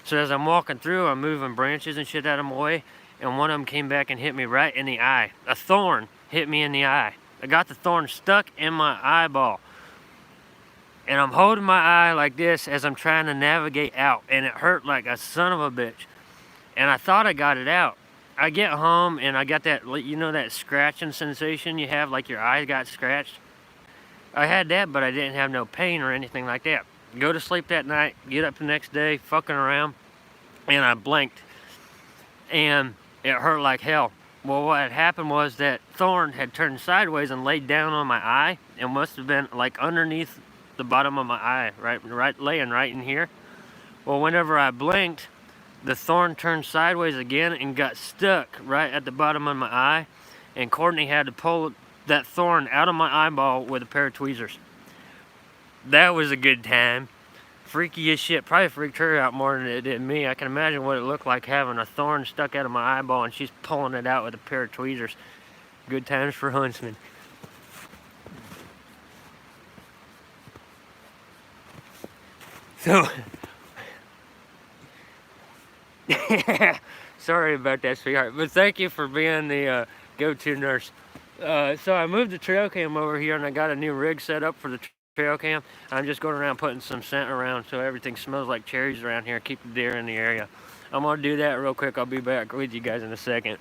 So as I'm walking through, I'm moving branches and shit out of my way, and one of them came back and hit me right in the eye. A thorn hit me in the eye. I got the thorn stuck in my eyeball. And I'm holding my eye like this as I'm trying to navigate out, and it hurt like a son of a bitch. And I thought I got it out. I get home and I got that, you know, that scratching sensation you have, like your eye got scratched. I had that, but I didn't have no pain or anything like that. Go to sleep that night, get up the next day, fucking around, and I blinked. And it hurt like hell. Well, what had happened was that thorn had turned sideways and laid down on my eye, and must have been like underneath the bottom of my eye, right, laying right in here. Well, whenever I blinked, the thorn turned sideways again and got stuck right at the bottom of my eye, and Courtney had to pull that thorn out of my eyeball with a pair of tweezers. That was a good time. Freaky as shit. Probably freaked her out more than it did me. I can imagine what it looked like having a thorn stuck out of my eyeball and she's pulling it out with a pair of tweezers. Good times for Huntsman. So... Sorry about that, sweetheart, but thank you for being the go-to nurse. So I moved the trail cam over here and I got a new rig set up for the trail cam. I'm just going around putting some scent around so everything smells like cherries around here, keep the deer in the area. I'm going to do that real quick. I'll be back with you guys in a second.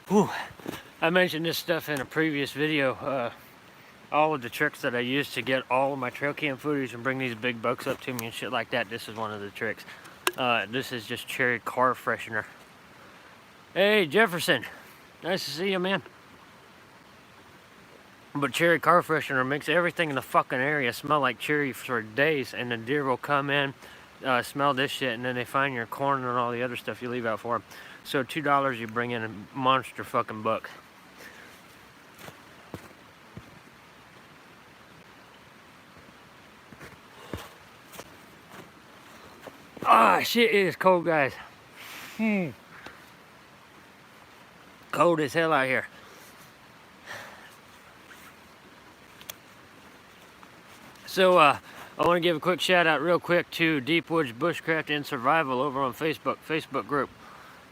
Whew. I mentioned this stuff in a previous video. All of the tricks that I use to get all of my trail cam footage and bring these big bucks up to me and shit like that. This is one of the tricks. This is just cherry car freshener. Hey, Jefferson. Nice to see you, man. But cherry car freshener makes everything in the fucking area smell like cherry for days, and the deer will come in, smell this shit, and then they find your corn and all the other stuff you leave out for them. So $2, you bring in a monster fucking buck. Ah, shit, it is cold, guys. cold as hell out here. So I want to give a quick shout out real quick to Deep Woods Bushcraft and Survival over on Facebook group.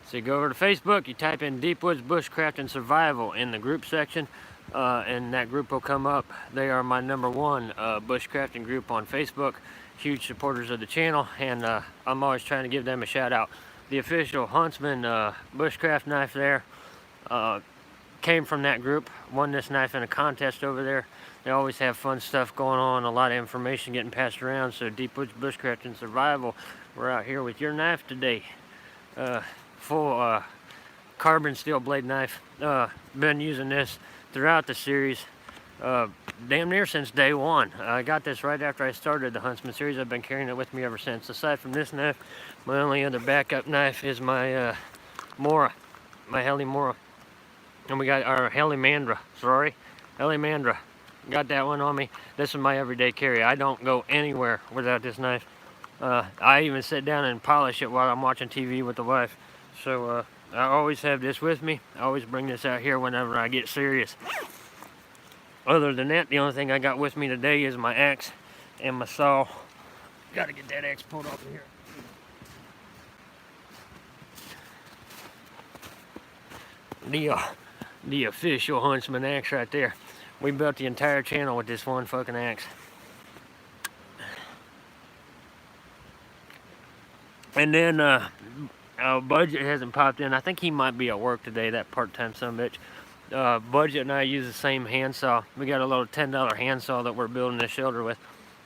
So you go over to Facebook, you type in Deep Woods Bushcraft and Survival in the group section, and that group will come up. They are my #1 bushcrafting group on Facebook. Huge supporters of the channel, and I'm always trying to give them a shout out. The official Huntsman bushcraft knife there came from that group. Won this knife in a contest over there. They always have fun stuff going on, a lot of information getting passed around. So Deep Woods Bushcraft and Survival, we're out here with your knife today. Full carbon steel blade knife. Been using this throughout the series, damn near since day one. I got this right after I started the Huntsman series. I've been carrying it with me ever since. Aside from this knife, my only other backup knife is my Mora, my Heli Mora. And we got our Heli Mandra. Got that one on me. This is my everyday carry. I don't go anywhere without this knife. I even sit down and polish it while I'm watching TV with the wife. So I always have this with me. I always bring this out here whenever I get serious. Other than that, the only thing I got with me today is my axe and my saw. Got to get that axe pulled off of here. The official Huntsman axe right there. We built the entire channel with this one fucking axe. And then Budget hasn't popped in. I think he might be at work today, that part-time sumbitch. Budget and I use the same handsaw. We got a little $10 handsaw that we're building this shelter with.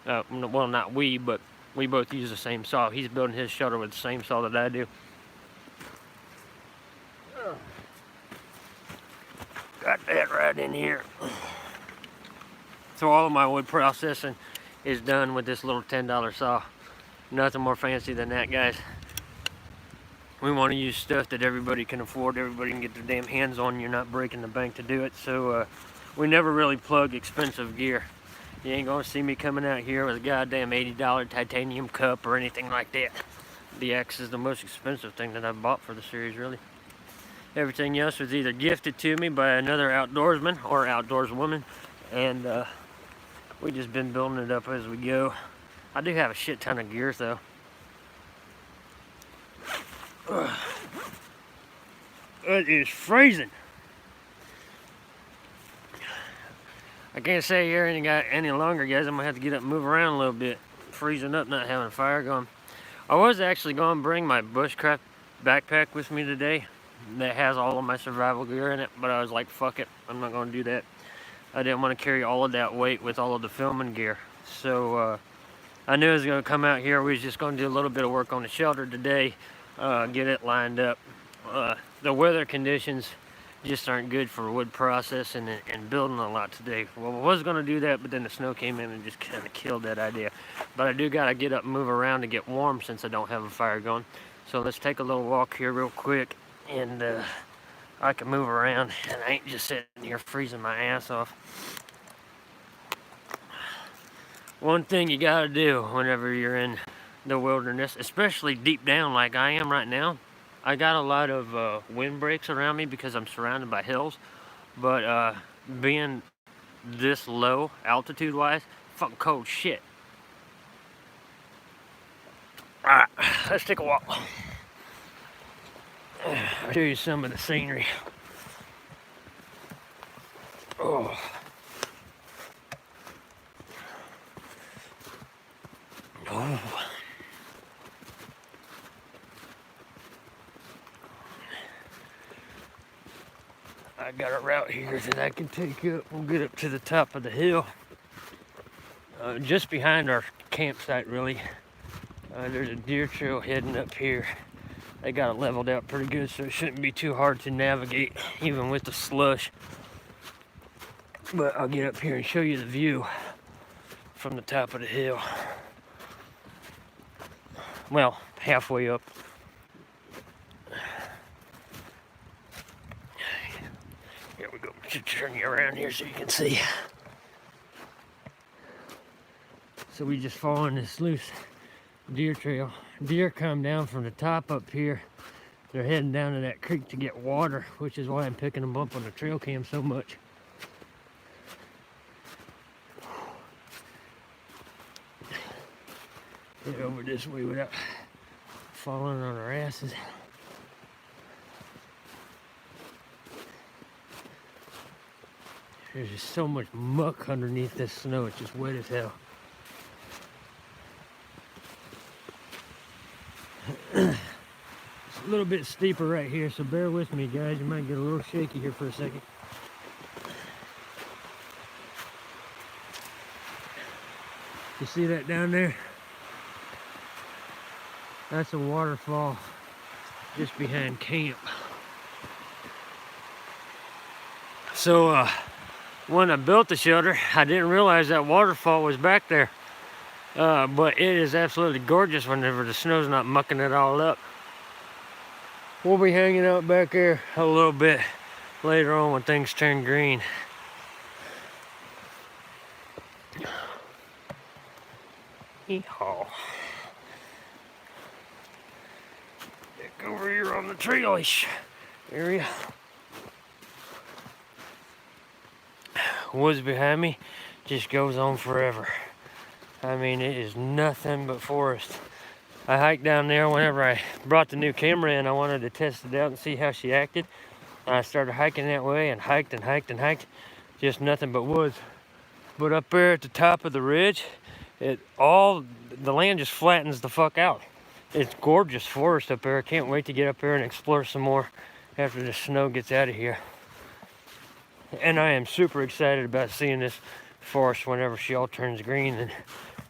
Well, not we, but we both use the same saw. He's building his shelter with the same saw that I do. Got that right in here. So all of my wood processing is done with this little $10 saw. Nothing more fancy than that, guys. We want to use stuff that everybody can afford, everybody can get their damn hands on. You're not breaking the bank to do it. So we never really plug expensive gear. You ain't gonna see me coming out here with a goddamn $80 titanium cup or anything like that. The axe is the most expensive thing that I've bought for the series, really. Everything else was either gifted to me by another outdoorsman or outdoorswoman, and we just been building it up as we go. I do have a shit ton of gear though. It is freezing. I can't stay here any longer, guys. I'm gonna have to get up and move around a little bit. Freezing up, not having a fire going. I was actually going to bring my Bushcraft backpack with me today that has all of my survival gear in it, but I was like, fuck it, I'm not going to do that. I didn't want to carry all of that weight with all of the filming gear. So I knew I was going to come out here. We was just going to do a little bit of work on the shelter today, get it lined up. The weather conditions just aren't good for wood processing and building a lot today. Well, I was going to do that, but then the snow came in and just kind of killed that idea. But I do got to get up and move around to get warm since I don't have a fire going. So let's take a little walk here real quick, and I can move around and I ain't just sitting here freezing my ass off. One thing you got to do whenever you're in the wilderness, especially deep down like I am right now, I got a lot of windbreaks around me because I'm surrounded by hills, but being this low altitude wise, fucking cold shit. Alright, let's take a walk. I'll show you some of the scenery. Oh. Oh. I got a route here that I can take up. We'll get up to the top of the hill. Just behind our campsite, really. There's a deer trail heading up here. They got it leveled out pretty good, so it shouldn't be too hard to navigate, even with the slush. But I'll get up here and show you the view from the top of the hill. Well, halfway up. Here we go. Should turn you around here so you can see. So we just following this loose deer trail. Deer come down from the top up here. they're heading down to that creek to get water, which is why I'm picking them up on the trail cam so much. Get over this way without falling on our asses. There's just so much muck underneath this snow, it's just wet as hell. It's a little bit steeper right here, so bear with me guys, you might get a little shaky here for a second. You see that down there? That's a waterfall just behind camp. So when I built the shelter, I didn't realize that waterfall was back there. But it is absolutely gorgeous whenever the snow's not mucking it all up. We'll be hanging out back there a little bit later on when things turn green. Yeehaw. Back over here on the trailish area. Woods behind me just goes on forever. I mean, it is nothing but forest. I hiked down there whenever I brought the new camera in. I wanted to test it out and see how she acted. I started hiking that way and hiked and hiked and hiked. Just nothing but woods. But up there at the top of the ridge, the land just flattens the fuck out. It's gorgeous forest up there. I can't wait to get up there and explore some more after the snow gets out of here. And I am super excited about seeing this forest whenever she all turns green and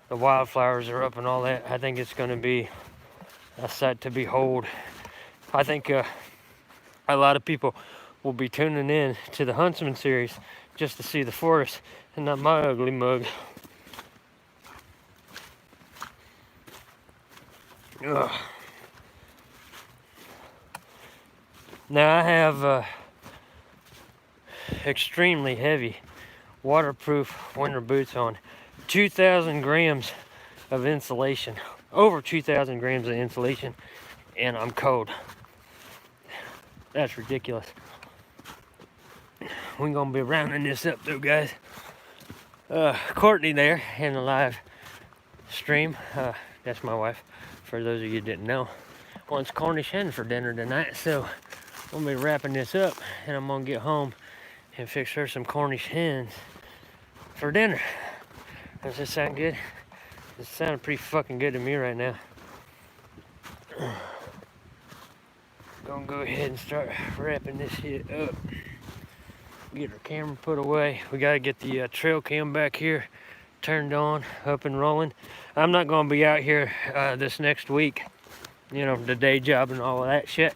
the wildflowers are up and all that. I think it's going to be a sight to behold. I think a lot of people will be tuning in to the Huntsman series just to see the forest and not my ugly mug. Ugh. Now I have extremely heavy waterproof winter boots on. 2,000 grams of insulation, over 2,000 grams of insulation, and I'm cold. That's ridiculous. We're gonna be rounding this up though, guys. Courtney there in the live stream, that's my wife, for those of you who didn't know, wants Cornish hen for dinner tonight, so we'll be wrapping this up and I'm gonna get home and fix her some Cornish hens for dinner. Does this sound good? It's sounding pretty fucking good to me right now. Gonna go ahead and start wrapping this shit up. Get our camera put away. We gotta get the trail cam back here turned on, up and rolling. I'm not gonna be out here this next week. You know, the day job and all of that shit.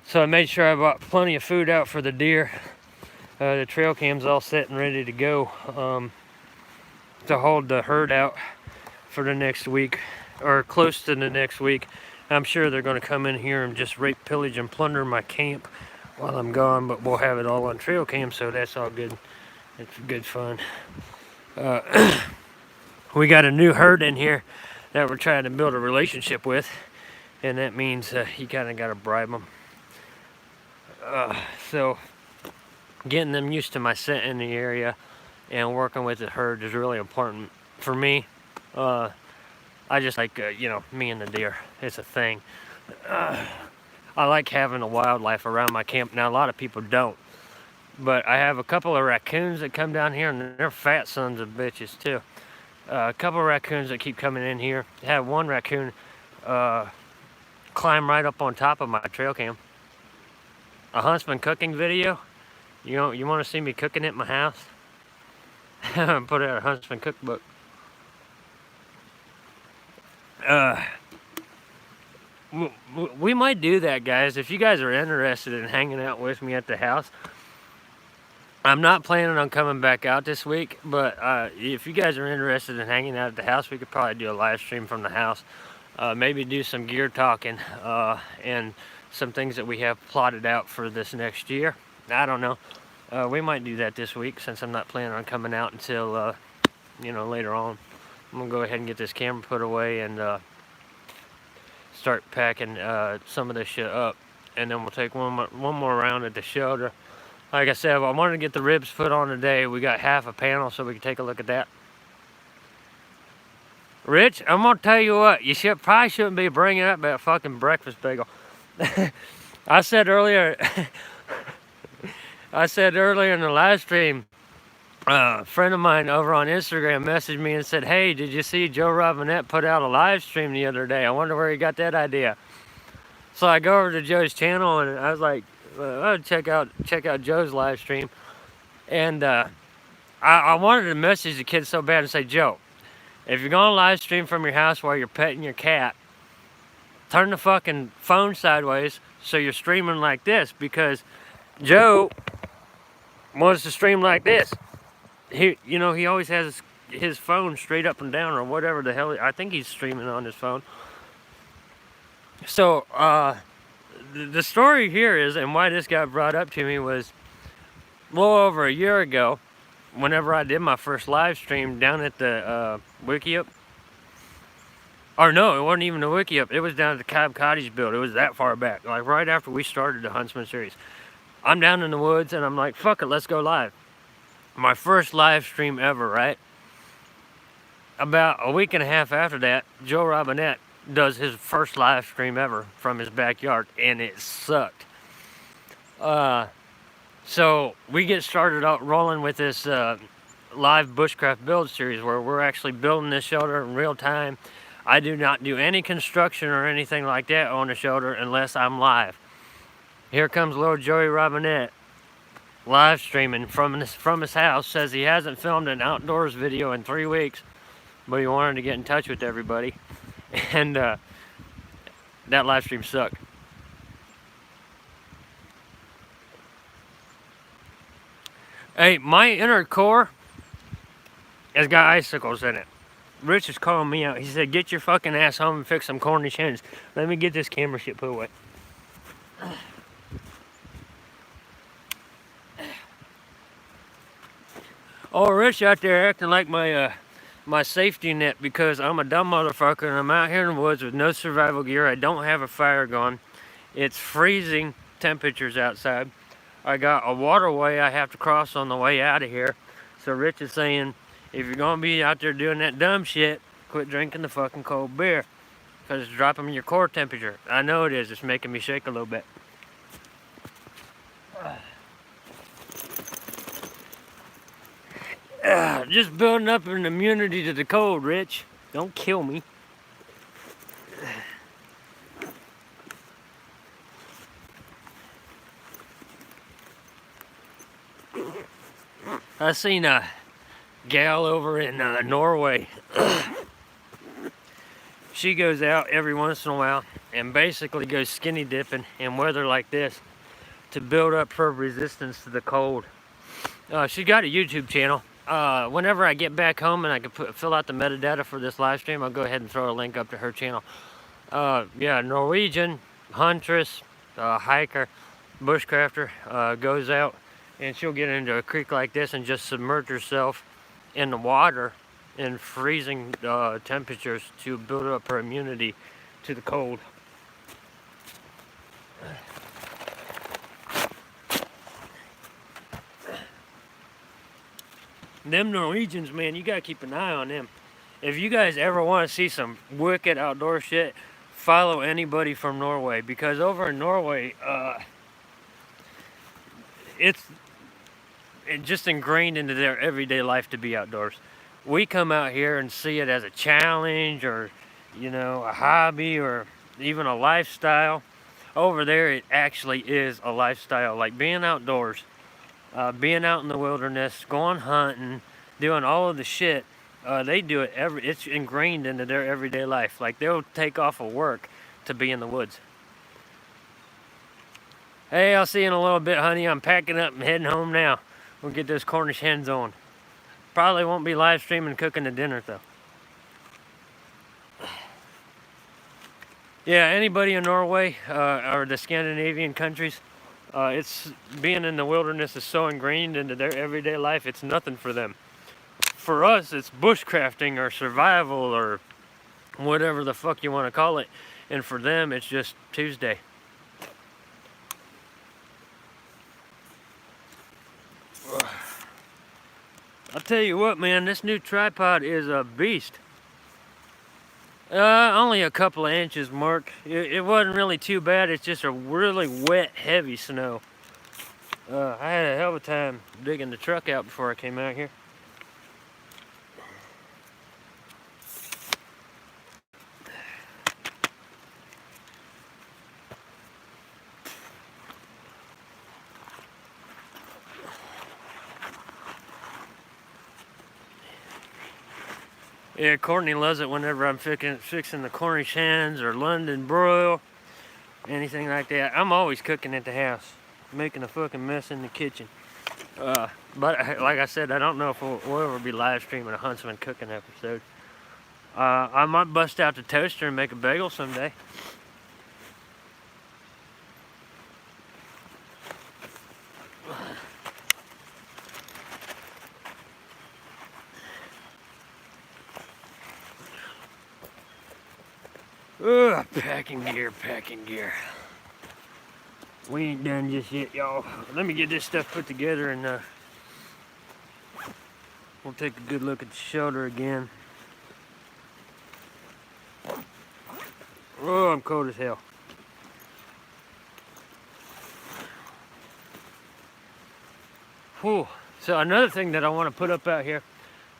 So I made sure I bought plenty of food out for the deer. The trail cam's all set and ready to go. To hold the herd out for the next week, or close to the next week. I'm sure they're going to come in here and just rape, pillage, and plunder my camp while I'm gone, but we'll have it all on trail cam, so that's all good. It's good fun. We got a new herd in here that we're trying to build a relationship with, and that means you kind of got to bribe them. So getting them used to my scent in the area and working with the herd is really important for me. I just like, you know, me and the deer. It's a thing. I like having the wildlife around my camp. Now, a lot of people don't. But I have a couple of raccoons that come down here, and they're fat sons of bitches, too. A couple of raccoons that keep coming in here. I had one raccoon climb right up on top of my trail cam. A Huntsman cooking video. You know, you want to see me cooking at my house? Put out a Huntsman cookbook. We might do that, guys. If you guys are interested in hanging out with me at the house, I'm not planning on coming back out this week, but if you guys are interested in hanging out at the house, we could probably do a live stream from the house. Maybe do some gear talking and some things that we have plotted out for this next year. I don't know. We might do that this week since I'm not planning on coming out until, you know, later on. I'm going to go ahead and get this camera put away and start packing some of this shit up. and then we'll take one more round at the shelter. Like I said, I wanted to get the ribs put on today. We got half a panel, so we can take a look at that. Rich, I'm gonna tell you what, you probably shouldn't be bringing up that fucking breakfast bagel. I said earlier in the live stream, a friend of mine over on Instagram messaged me and said, hey, did you see Joe Robinette put out a live stream the other day? I wonder where he got that idea. So I go over to Joe's channel and I was like, I'll check out Joe's live stream. And I wanted to message the kid so bad and say, Joe, if you're going to live stream from your house while you're petting your cat, turn the fucking phone sideways so you're streaming like this, because Joe wants to stream like this. He always has his phone straight up and down or whatever the hell. I think he's streaming on his phone. So, the story here is, and why this got brought up to me was, well over a year ago, whenever I did my first live stream down at the Wickiup. Or no, it wasn't even the Wickiup. It was down at the Cottage build. It was that far back, like right after we started the Huntsman series. I'm down in the woods and I'm like, fuck it, let's go live. My first live stream ever, right? About a week and a half after that, Joe Robinette does his first live stream ever from his backyard, and it sucked. So we get started out rolling with this live Bushcraft build series where we're actually building this shelter in real time. I do not do any construction or anything like that on the shelter unless I'm live. Here comes little Joey Robinette live streaming from his house. Says he hasn't filmed an outdoors video in 3 weeks, but he wanted to get in touch with everybody. And that live stream sucked. Hey, my inner core has got icicles in it. Rich is calling me out. He said, get your fucking ass home and fix some Cornish hens. Let me get this camera shit put away. Oh, Rich out there acting like my safety net because I'm a dumb motherfucker and I'm out here in the woods with no survival gear. I don't have a fire going. It's freezing temperatures outside. I got a waterway I have to cross on the way out of here. So Rich is saying, if you're going to be out there doing that dumb shit, quit drinking the fucking cold beer. Because it's dropping your core temperature. I know it is. It's making me shake a little bit. Just building up an immunity to the cold, Rich. Don't kill me. I seen a gal over in Norway. She goes out every once in a while and basically goes skinny dipping in weather like this to build up her resistance to the cold. She got a YouTube channel. Whenever I get back home and I can fill out the metadata for this live stream, I'll go ahead and throw a link up to her channel. Yeah, Norwegian huntress, hiker, bushcrafter, goes out and she'll get into a creek like this and just submerge herself in the water in freezing temperatures to build up her immunity to the cold. Them Norwegians, man, you gotta keep an eye on them. If you guys ever want to see some wicked outdoor shit, follow anybody from Norway, because over in Norway, it's just ingrained into their everyday life to be outdoors. We come out here and see it as a challenge or, you know, a hobby or even a lifestyle. Over there, it actually is a lifestyle, like being outdoors. Being out in the wilderness, going hunting, doing all of the shit, they do it it's ingrained into their everyday life. Like, they'll take off of work to be in the woods. Hey, I'll see you in a little bit, honey. I'm packing up and heading home now. We'll get those Cornish hens on. Probably won't be live streaming cooking the dinner, though. Yeah, anybody in Norway or the Scandinavian countries, it's being in the wilderness is so ingrained into their everyday life, it's nothing for them. For us, it's bushcrafting or survival or whatever the fuck you want to call it. And for them, it's just Tuesday. I'll tell you what, man, this new tripod is a beast. Only a couple of inches, Mark. It wasn't really too bad. It's just a really wet, heavy snow. I had a hell of a time digging the truck out before I came out here. Yeah, Courtney loves it whenever I'm fixing the Cornish hens or London broil, anything like that. I'm always cooking at the house, making a fucking mess in the kitchen. But like I said, I don't know if we'll ever be live streaming a Huntsman cooking episode. I might bust out the toaster and make a bagel someday. Ugh, packing gear. We ain't done just yet, y'all. Let me get this stuff put together and we'll take a good look at the shelter again. Oh, I'm cold as hell. Whew. So another thing that I want to put up out here,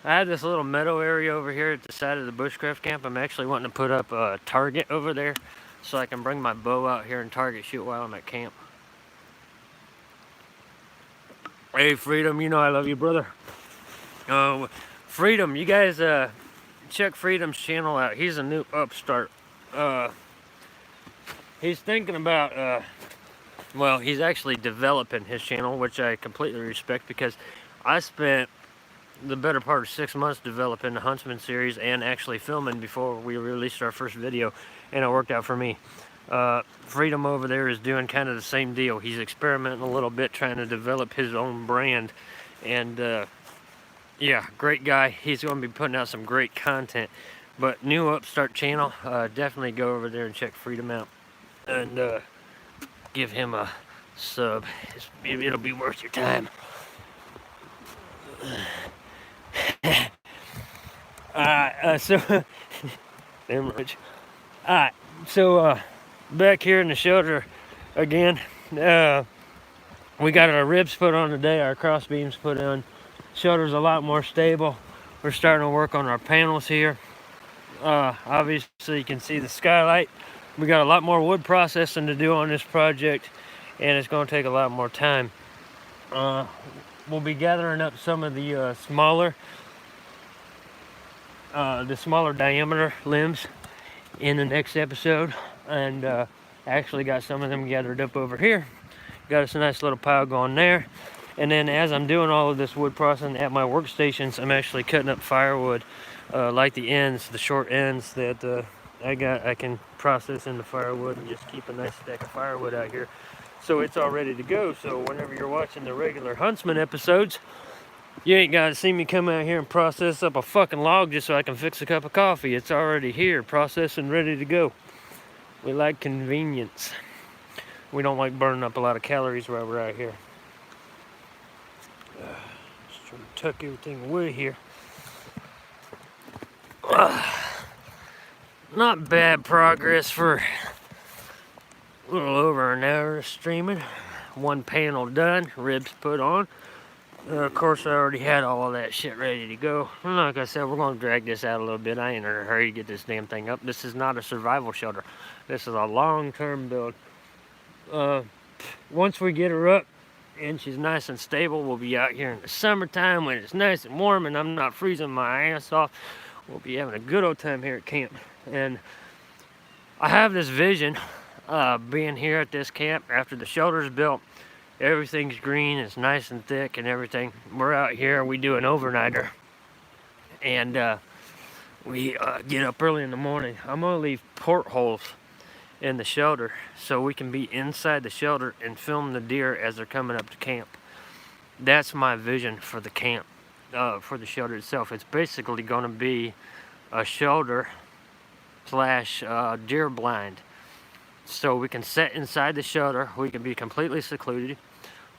I have this little meadow area over here at the side of the Bushcraft camp. I'm actually wanting to put up a target over there so I can bring my bow out here and target shoot while I'm at camp. Hey, Freedom, you know I love you, brother. Freedom, you guys check Freedom's channel out. He's a new upstart. He's thinking about, well, he's actually developing his channel, which I completely respect because I spent the better part of 6 months developing the Huntsman series and actually filming before we released our first video, and it worked out for me. Freedom over there is doing kind of the same deal. He's experimenting a little bit, trying to develop his own brand, and yeah, great guy. He's going to be putting out some great content. But new upstart channel, definitely go over there and check Freedom out and give him a sub. It'll be worth your time. So damn rich. Alright, so back here in the shelter again, we got our ribs put on today, our cross beams put on. Shelter's a lot more stable. We're starting to work on our panels here. Obviously you can see the skylight. We got a lot more wood processing to do on this project, and it's going to take a lot more time. We'll be gathering up some of the smaller diameter limbs in the next episode, and actually got some of them gathered up over here. Got us a nice little pile going there. And then as I'm doing all of this wood processing at my workstations, I'm actually cutting up firewood, like the ends, the short ends that I can process into firewood and just keep a nice stack of firewood out here. So it's all ready to go. So whenever you're watching the regular Huntsman episodes, you ain't got to see me come out here and process up a fucking log just so I can fix a cup of coffee. It's already here, processed and ready to go. We like convenience. We don't like burning up a lot of calories while we're out here. Just trying to tuck everything away here. Not bad progress for a little over an hour of streaming. One panel done, ribs put on. Of course, I already had all of that shit ready to go. And like I said, we're going to drag this out a little bit. I ain't in a hurry to get this damn thing up. This is not a survival shelter. This is a long-term build. Once we get her up and she's nice and stable, we'll be out here in the summertime when it's nice and warm and I'm not freezing my ass off. We'll be having a good old time here at camp. And I have this vision being here at this camp after the shelter's built. Everything's green, it's nice and thick and everything. We're out here, we do an overnighter. And we get up early in the morning. I'm gonna leave portholes in the shelter so we can be inside the shelter and film the deer as they're coming up to camp. That's my vision for the camp, for the shelter itself. It's basically gonna be a shelter slash deer blind. So we can sit inside the shelter, we can be completely secluded.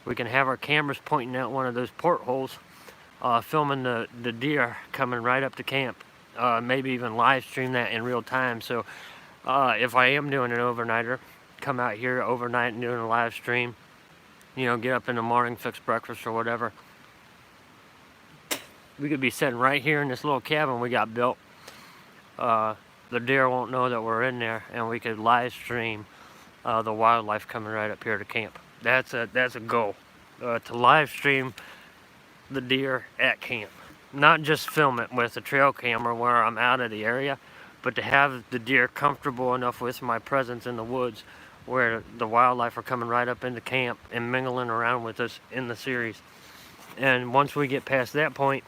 We can have our cameras pointing out one of those portholes. filming the deer coming right up to camp. Maybe even live stream that in real time. So if I am doing an overnighter, come out here overnight and doing a live stream, you know, get up in the morning, fix breakfast or whatever. We could be sitting right here in this little cabin we got built. The deer won't know that we're in there, and we could live stream the wildlife coming right up here to camp. That's a goal, to live stream the deer at camp. Not just film it with a trail camera where I'm out of the area, but to have the deer comfortable enough with my presence in the woods where the wildlife are coming right up into camp and mingling around with us in the series. And once we get past that point,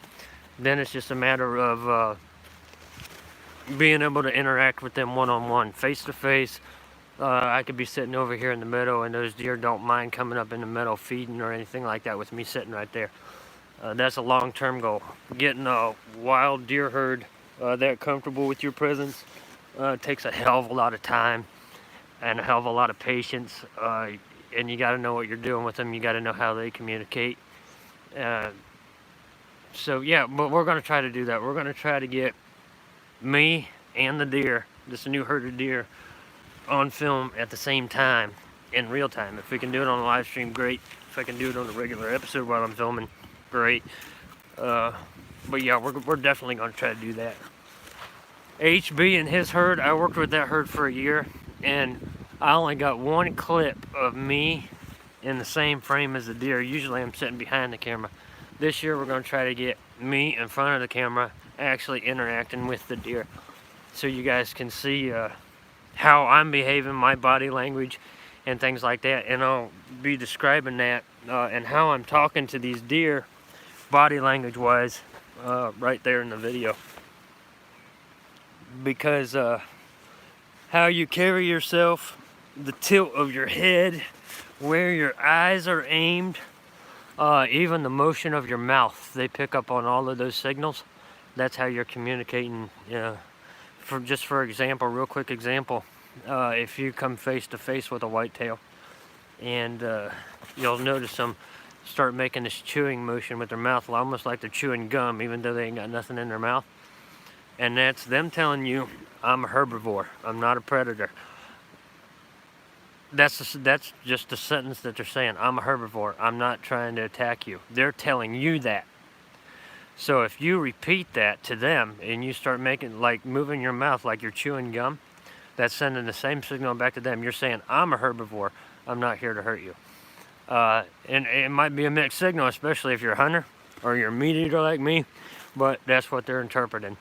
then it's just a matter of being able to interact with them one-on-one, face-to-face. I could be sitting over here in the meadow and those deer don't mind coming up in the meadow feeding or anything like that with me sitting right there. That's a long-term goal. Getting a wild deer herd that comfortable with your presence takes a hell of a lot of time and a hell of a lot of patience. And you got to know what you're doing with them. You got to know how they communicate. So yeah, but we're going to try to do that. We're going to try to get me and the deer, this new herd of deer, on film at the same time, in real time. If we can do it on a live stream, great. If I can do it on a regular episode while I'm filming, great. But yeah, we're definitely going to try to do that. HB and his herd, I worked with that herd for a year, and I only got one clip of me in the same frame as the deer. Usually I'm sitting behind the camera. This year we're going to try to get me in front of the camera actually interacting with the deer, so you guys can see how I'm behaving, my body language and things like that, and I'll be describing that and how I'm talking to these deer body language wise right there in the video, because how you carry yourself, the tilt of your head, where your eyes are aimed, even the motion of your mouth, they pick up on all of those signals. That's how you're communicating. For example, real quick example, if you come face to face with a whitetail, and you'll notice them start making this chewing motion with their mouth, almost like they're chewing gum, even though they ain't got nothing in their mouth. And that's them telling you, I'm a herbivore, I'm not a predator. That's just the sentence that they're saying. I'm a herbivore, I'm not trying to attack you. They're telling you that. So if you repeat that to them and you start making, like moving your mouth like you're chewing gum, that's sending the same signal back to them. You're saying, I'm a herbivore, I'm not here to hurt you. And it might be a mixed signal, especially if you're a hunter or you're a meat eater like me, but that's what they're interpreting.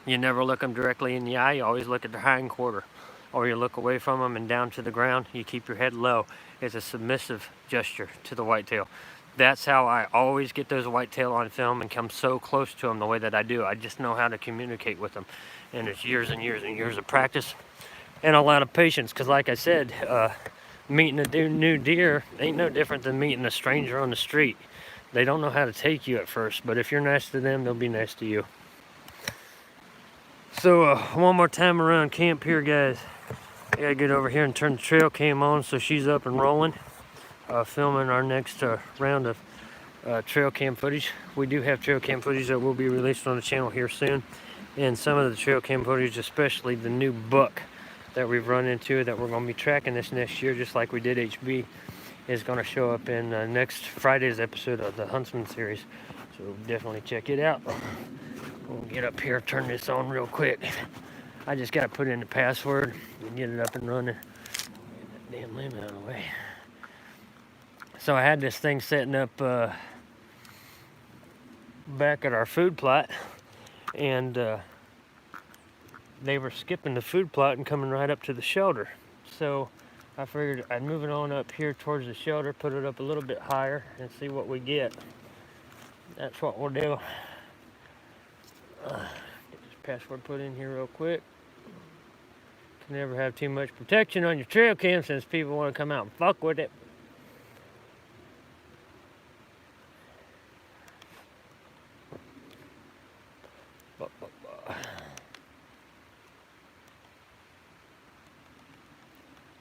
You never look them directly in the eye, you always look at their hind quarter, or you look away from them and down to the ground. You keep your head low. It's a submissive gesture to the whitetail. That's how I always get those whitetail on film and come so close to them the way that I do. I just know how to communicate with them. And it's years and years and years of practice and a lot of patience. Because like I said, meeting a new deer ain't no different than meeting a stranger on the street. They don't know how to take you at first, but if you're nice to them, they'll be nice to you. So one more time around camp here, guys. I gotta get over here and turn the trail cam on so she's up and rolling. Filming our next round of trail cam footage. We do have trail cam footage that will be released on the channel here soon, and some of the trail cam footage, especially the new buck that we've run into that we're going to be tracking this next year, just like we did HB, is going to show up in next Friday's episode of the Huntsman series. So definitely check it out. We'll get up here, turn this on real quick. I just got to put in the password and get it up and running. Get that damn limb out of the way. So I had this thing setting up back at our food plot, and they were skipping the food plot and coming right up to the shelter. So I figured I'd move it on up here towards the shelter, put it up a little bit higher, and see what we get. That's what we'll do. Get this password put in here real quick. Can never have too much protection on your trail cam since people want to come out and fuck with it.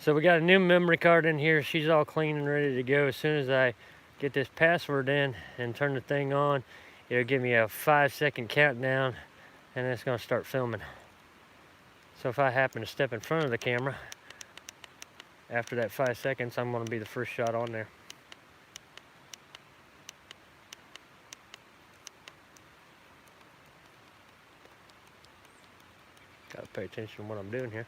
So we got a new memory card in here. She's all clean and ready to go. As soon as I get this password in and turn the thing on, it'll give me a 5-second countdown, and it's going to start filming. So if I happen to step in front of the camera, after that 5 seconds, I'm going to be the first shot on there. Gotta pay attention to what I'm doing here.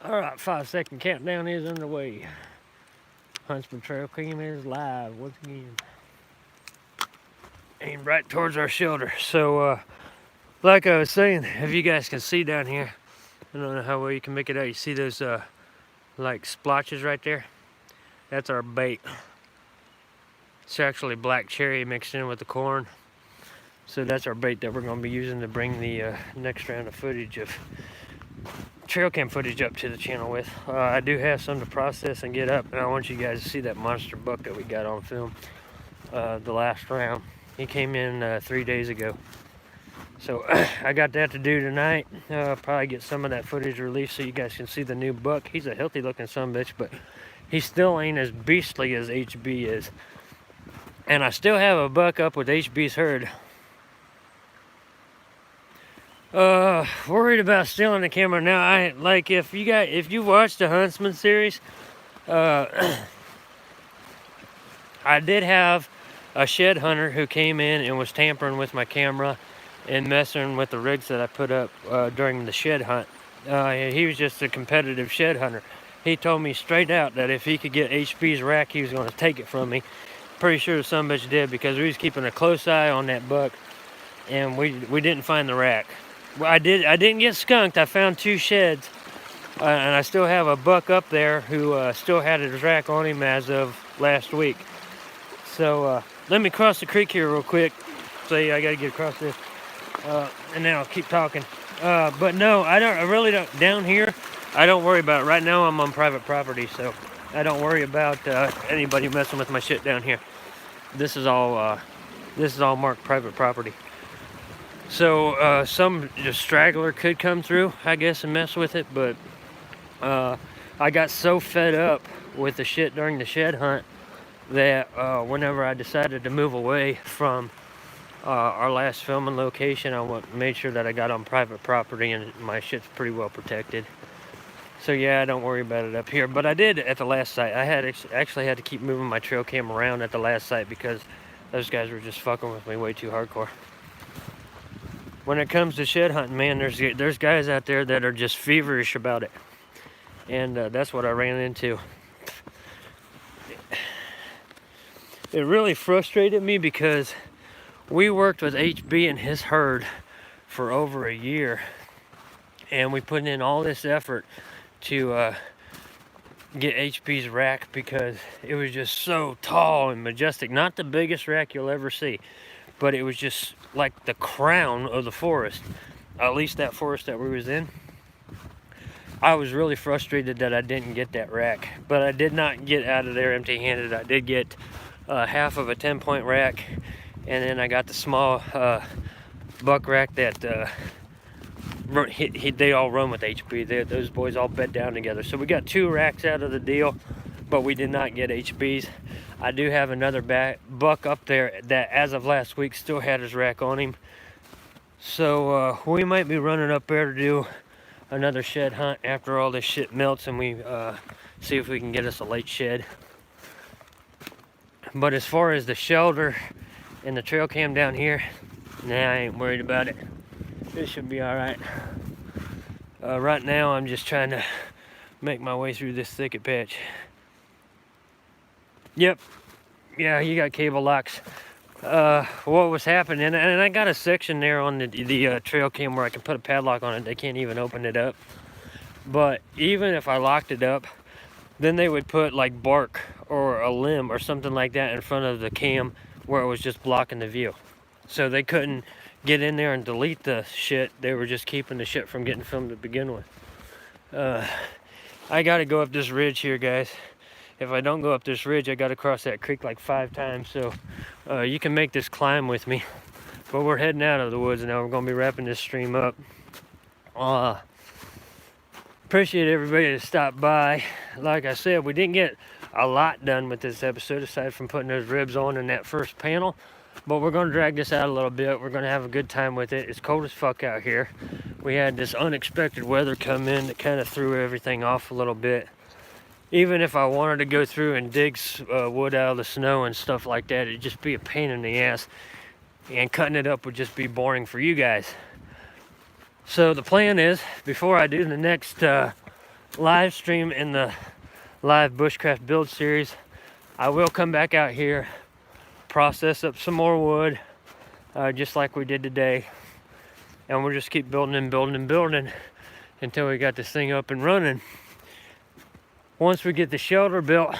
Alright, 5-second countdown is underway. Huntsman trail cam is live once again. Aimed right towards our shoulder. So, like I was saying, if you guys can see down here, I don't know how well you can make it out. You see those, like, splotches right there? That's our bait. It's actually black cherry mixed in with the corn. So that's our bait that we're going to be using to bring the next round of footage of trail cam footage up to the channel with. I do have some to process and get up, and I want you guys to see that monster buck that we got on film the last round. He came in 3 days ago. So I got that to do tonight. Probably get some of that footage released so you guys can see the new buck. He's a healthy looking sumbitch, but he still ain't as beastly as HB is. And I still have a buck up with HB's herd. Worried about stealing the camera now. If you watched the Huntsman series, I did have a shed hunter who came in and was tampering with my camera and messing with the rigs that I put up during the shed hunt. He was just a competitive shed hunter. He told me straight out that if he could get HB's rack, he was going to take it from me. Pretty sure the sumbitch did, because we was keeping a close eye on that buck, and we didn't find the rack. Well, I didn't get skunked. I found 2 sheds, and I still have a buck up there who still had his rack on him as of last week. So let me cross the creek here real quick. See, I gotta get across this, and then I'll keep talking. But no, I really don't. Down here, I don't worry about it. Right now, I'm on private property, so I don't worry about anybody messing with my shit down here. This is all marked private property. So some just straggler could come through, I guess, and mess with it, but I got so fed up with the shit during the shed hunt that whenever I decided to move away from our last filming location, I made sure that I got on private property and my shit's pretty well protected. So yeah, I don't worry about it up here, but I did at the last site. I actually had to keep moving my trail cam around at the last site because those guys were just fucking with me way too hardcore. When it comes to shed hunting, man, there's guys out there that are just feverish about it, and that's what I ran into. It really frustrated me because we worked with HB and his herd for over a year, and we put in all this effort to get HB's rack because it was just so tall and majestic. Not the biggest rack you'll ever see, but it was just like the crown of the forest, at least that forest that we was in. I was really frustrated that I didn't get that rack, but I did not get out of there empty-handed. I did get half of a 10-point rack, and then I got the small buck rack that they all run with HB. Those boys all bed down together. So we got 2 racks out of the deal, but we did not get HB's. I do have another buck up there that, as of last week, still had his rack on him. So we might be running up there to do another shed hunt after all this shit melts, and we see if we can get us a late shed. But as far as the shelter and the trail cam down here, nah, I ain't worried about it. It should be alright. Right now, I'm just trying to make my way through this thicket patch. Yep. Yeah, you got cable locks. What was happening, and I got a section there on the trail cam where I can put a padlock on it. They can't even open it up. But even if I locked it up, then they would put like bark or a limb or something like that in front of the cam where it was just blocking the view. So they couldn't get in there and delete the shit. They were just keeping the shit from getting filmed to begin with. I gotta go up this ridge here, guys. if I don't go up this ridge, I got to cross that creek like 5 times. So you can make this climb with me. But we're heading out of the woods now. We're going to be wrapping this stream up. Appreciate everybody that stopped by. Like I said, we didn't get a lot done with this episode aside from putting those ribs on in that first panel. But we're going to drag this out a little bit. We're going to have a good time with it. It's cold as fuck out here. We had this unexpected weather come in that kind of threw everything off a little bit. Even if I wanted to go through and dig wood out of the snow and stuff like that, it'd just be a pain in the ass. And cutting it up would just be boring for you guys. So the plan is, before I do the next live stream in the live bushcraft build series, I will come back out here, process up some more wood, just like we did today, and we'll just keep building and building and building until we got this thing up and running. Once we get the shelter built,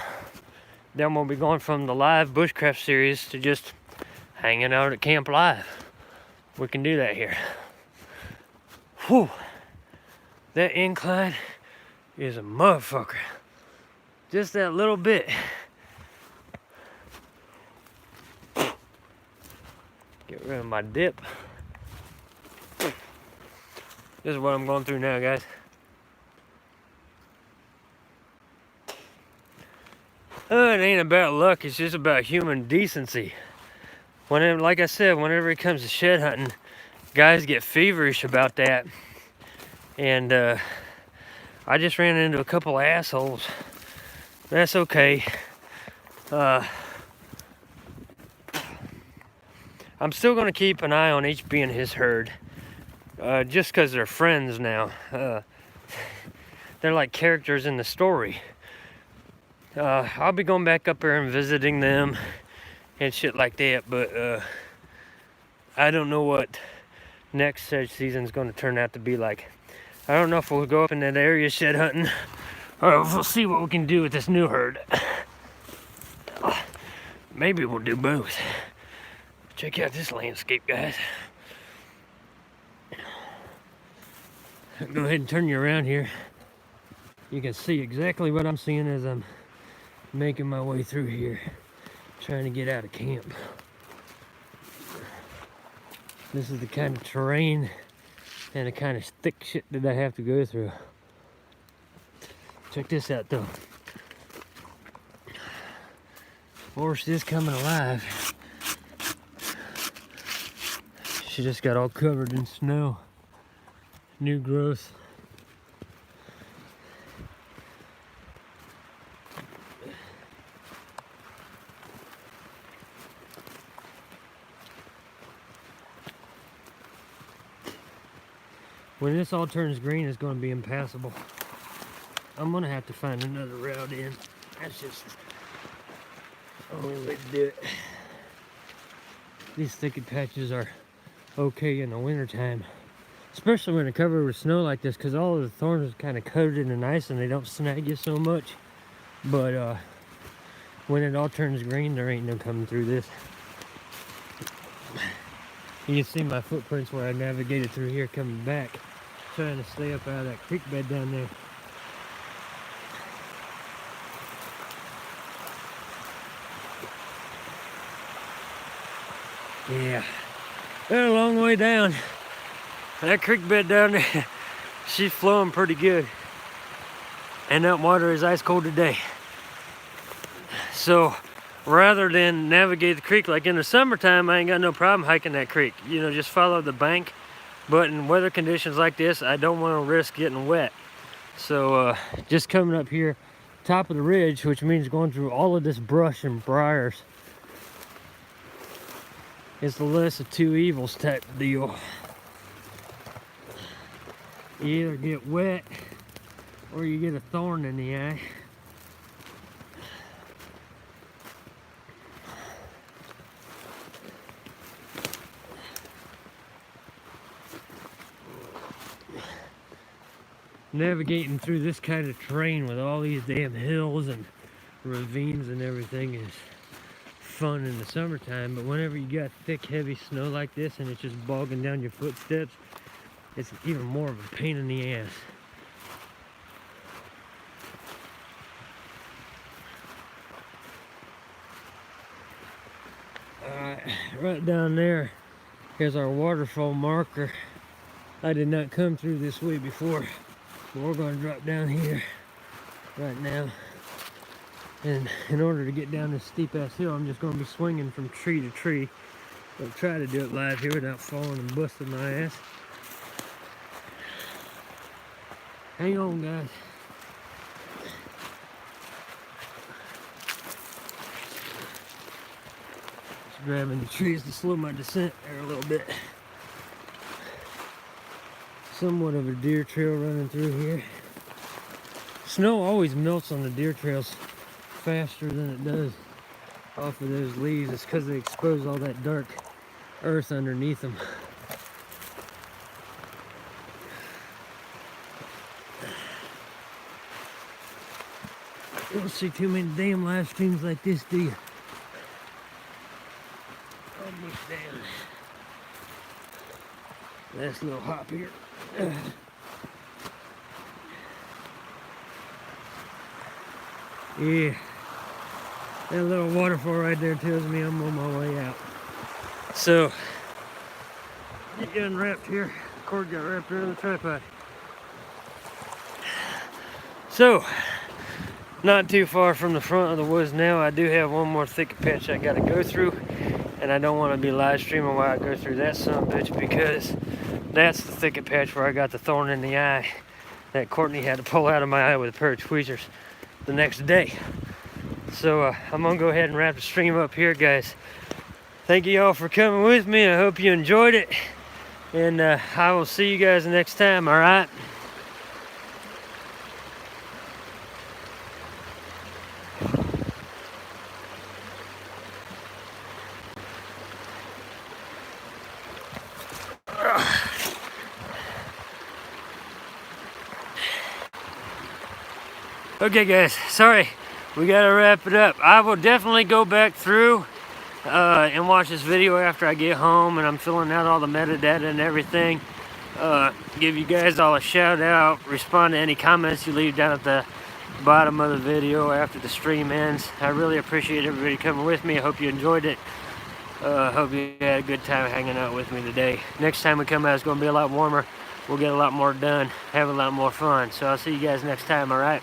then we'll be going from the live bushcraft series to just hanging out at camp live. We can do that here. Whew, that incline is a motherfucker. Just that little bit. Get rid of my dip. This is what I'm going through now, guys. It ain't about luck, it's just about human decency. Whenever, like I said, whenever it comes to shed hunting, guys get feverish about that. And I just ran into a couple of assholes. That's okay. I'm still going to keep an eye on HB and his herd. Just because they're friends now. They're like characters in the story. I'll be going back up there and visiting them and shit like that. But I don't know what next sedge season is going to turn out to be like. I don't know if we'll go up in that area shed hunting, or we'll see what we can do with this new herd. Maybe we'll do both. Check out this landscape, guys. Go ahead and turn you around here. You can see exactly what I'm seeing as I'm making my way through here, trying to get out of camp. This is the kind of terrain and the kind of thick shit that I have to go through. Check this out though. Forest is coming alive. She just got all covered in snow. New growth. When this all turns green, it's going to be impassable. I'm going to have to find another route in. That's just the only way to do it. These thicket patches are okay in the wintertime. Especially when they're covered with snow like this, because all of the thorns are kind of coated in ice and they don't snag you so much. But when it all turns green, there ain't no coming through this. You can see my footprints where I navigated through here coming back, trying to stay up out of that creek bed down there. Yeah, they're a long way down. That creek bed down there, she's flowing pretty good. And that water is ice cold today. So rather than navigate the creek like in the summertime, I ain't got no problem hiking that creek. You know, just follow the bank. But in weather conditions like this, I don't want to risk getting wet. So just coming up here, top of the ridge, which means going through all of this brush and briars. It's the less of two evils type deal. You either get wet or you get a thorn in the eye. Navigating through this kind of terrain with all these damn hills and ravines and everything is fun in the summertime, but whenever you got thick, heavy snow like this and it's just bogging down your footsteps, it's even more of a pain in the ass. Alright, right down there, here's our waterfall marker. I did not come through this way before, but we're going to drop down here right now. And in order to get down this steep ass hill, I'm just going to be swinging from tree to tree. I'll try to do it live here without falling and busting my ass. Hang on, guys. Just grabbing the trees to slow my descent there a little bit. Somewhat of a deer trail running through here. Snow always melts on the deer trails faster than it does off of those leaves. It's because they expose all that dark earth underneath them. You don't see too many damn live streams like this, do you? Almost down. Last little hop here. Yeah. That little waterfall right there tells me I'm on my way out. So, get you unwrapped here. Cord got wrapped around the tripod. So, not too far from the front of the woods now. I do have one more thicket patch I gotta go through, and I don't want to be live streaming while I go through that son of a bitch, because that's the thicket patch where I got the thorn in the eye that Courtney had to pull out of my eye with a pair of tweezers the next day. So I'm gonna go ahead and wrap the stream up here, guys. Thank you all for coming with me. I hope you enjoyed it, and I will see you guys next time. All right. Okay, guys, sorry, we gotta wrap it up. I will definitely go back through and watch this video after I get home and I'm filling out all the metadata and everything. Give you guys all a shout out, respond to any comments you leave down at the bottom of the video after the stream ends. I really appreciate everybody coming with me. I hope you enjoyed it. Hope you had a good time hanging out with me today. Next time we come out, it's going to be a lot warmer. We'll get a lot more done, have a lot more fun. So I'll see you guys next time, all right?